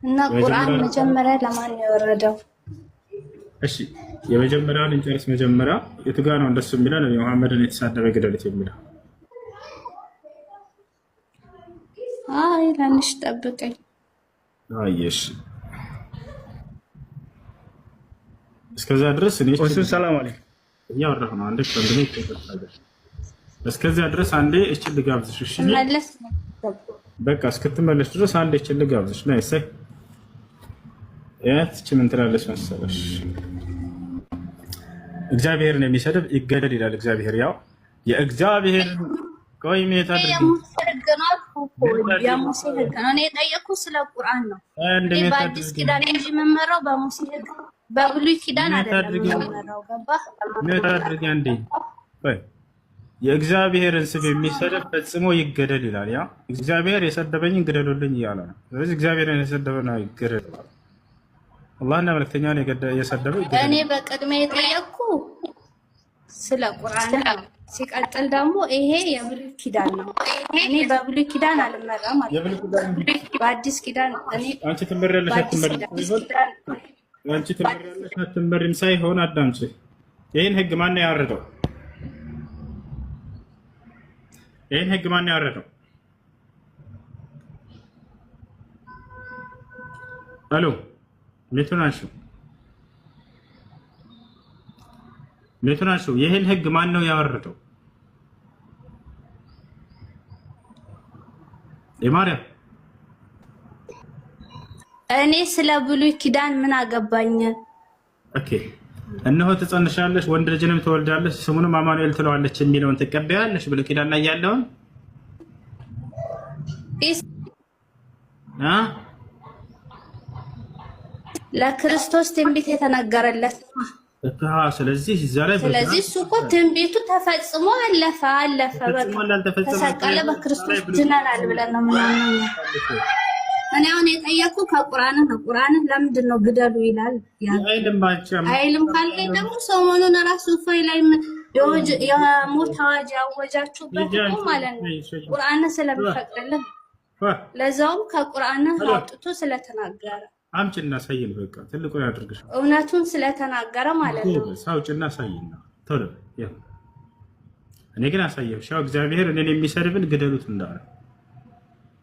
እና ቁርአን መጀመሪያ ለማን ነው የወረደው? እሺ የመጀመሪያውን እንጨርስ። መጀመሪያ የቱ ጋር ነው እንደሱ የሚለው ነው መሐመድን የተሳደበ ግደሉት የሚለው? ትንሽ ጠብቀኝ። አየሽ እስከዛ ድረስ እኔ ሰላም አለይኩም እያወራሁ ነው። አንዴ ወንድሜ ይተፈታለሽ። እስከዛ ድረስ አንዴ እቺ ልጋብዝሽ። እሺ በቃ እስክትመለሽ ድረስ አንዴ እቺ ልጋብዝሽ። ነይ እሰይ እቺ ምን ትላለች መሰለሽ? እግዚአብሔርን የሚሰድብ ይገደል ይላል እግዚአብሔር። ያው የእግዚአብሔር ቆይ ሜታ አድርገው የሙሴ ህግ ነው። እኔ የጠየኩት ስለ ቁርአን ነው። በአዲስ ኪዳን እንጂ የምመራው በሙሴ ህግ በብሉይ ኪዳን አይደለም የምመራው። ገባህ? ሜታ አድርገው አንዴ ቆይ የእግዚአብሔርን ስም የሚሰድብ ፈጽሞ ይገደል ይላል። ያ እግዚአብሔር የሰደበኝን ግደሉልኝ እያለ ነው። ስለዚህ እግዚአብሔርን የሰደበ ነው ይገደል። አላህና መልእክተኛውን የሰደበ ይገደል። እኔ በቅድሚያ የጠየኩ ስለ ቁርአን ነው። ሲቀጥል ደግሞ ይሄ የብሉይ ኪዳን ነው። እኔ በብሉይ ኪዳን አልመራም ማለት በአዲስ ኪዳን እኔ አንቺ ትመሪያለሽ አትመሪም ሳይሆን አዳምጪ። ይህን ህግ ማን ያወረደው? ይህን ህግ ማን ያወረደው? አሎ ኔቱን አንሺው። ይህን ህግ ማን ነው ያወረደው? የማርያም እኔ ስለ ብሉይ ኪዳን ምን አገባኝ? ኦኬ እነሆ ትጸንሻለሽ ወንድ ልጅንም ትወልዳለሽ ስሙንም አማኑኤል ትለዋለች የሚለውን ትቀበያለሽ? ብሉይ ኪዳን ላይ ያለውን ለክርስቶስ ትንቢት የተነገረለት። ስለዚህ እዛ ላይ እሱ እኮ ትንቢቱ ተፈጽሞ አለፈ። ተሰቀለ፣ በክርስቶስ ድነናል ብለን ነው ምናምን። እኔ አሁን የጠየኩ ከቁርአን ነው። ቁርአን ለምንድን ነው ግደሉ ይላል? አይልም ካልከኝ ደግሞ ሰሞኑን ራሱ እፎይ ላይ የሞት አዋጅ ያወጃችሁበት ማለት ነው ቁርአን ስለሚፈቅድልን፣ ለዛውም ከቁርአን አውጥቶ ስለተናገረ አምጭና ሳይል በቃ ትልቁን ያድርግሽ እውነቱን ስለተናገረ ማለት ነው። ሳውጭና ሳይልና ቶሎ እኔ ግን አሳየሁሽ። ያው እግዚአብሔር እኔን የሚሰድብን ግደሉት እንዳለ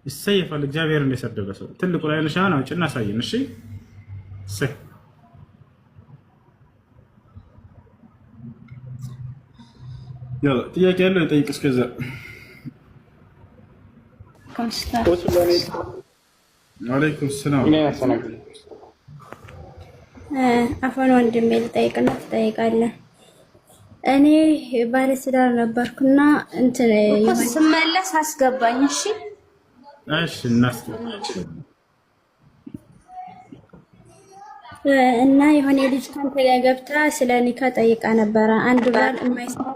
ይሰየፋል። እግዚአብሔርን የሰደበ ሰው ትልቁ ላይ ነሻን አውጭና ሳይን። እሺ ሰይ ያው ጥያቄ ያለው ጠይቅ። እስከዛ ወአለይኩም ሰላም። አፈን ወንድሜ ልጠይቅና ትጠይቃለህ። እኔ ባለትዳር ነበርኩና ስመለስ አስገባኝ። እሺ እና የሆነ ልጅ ካንተ ጋር ገብታ ስለ ኒካ ጠይቃ ነበረ። አንድ ባል የማይሰራ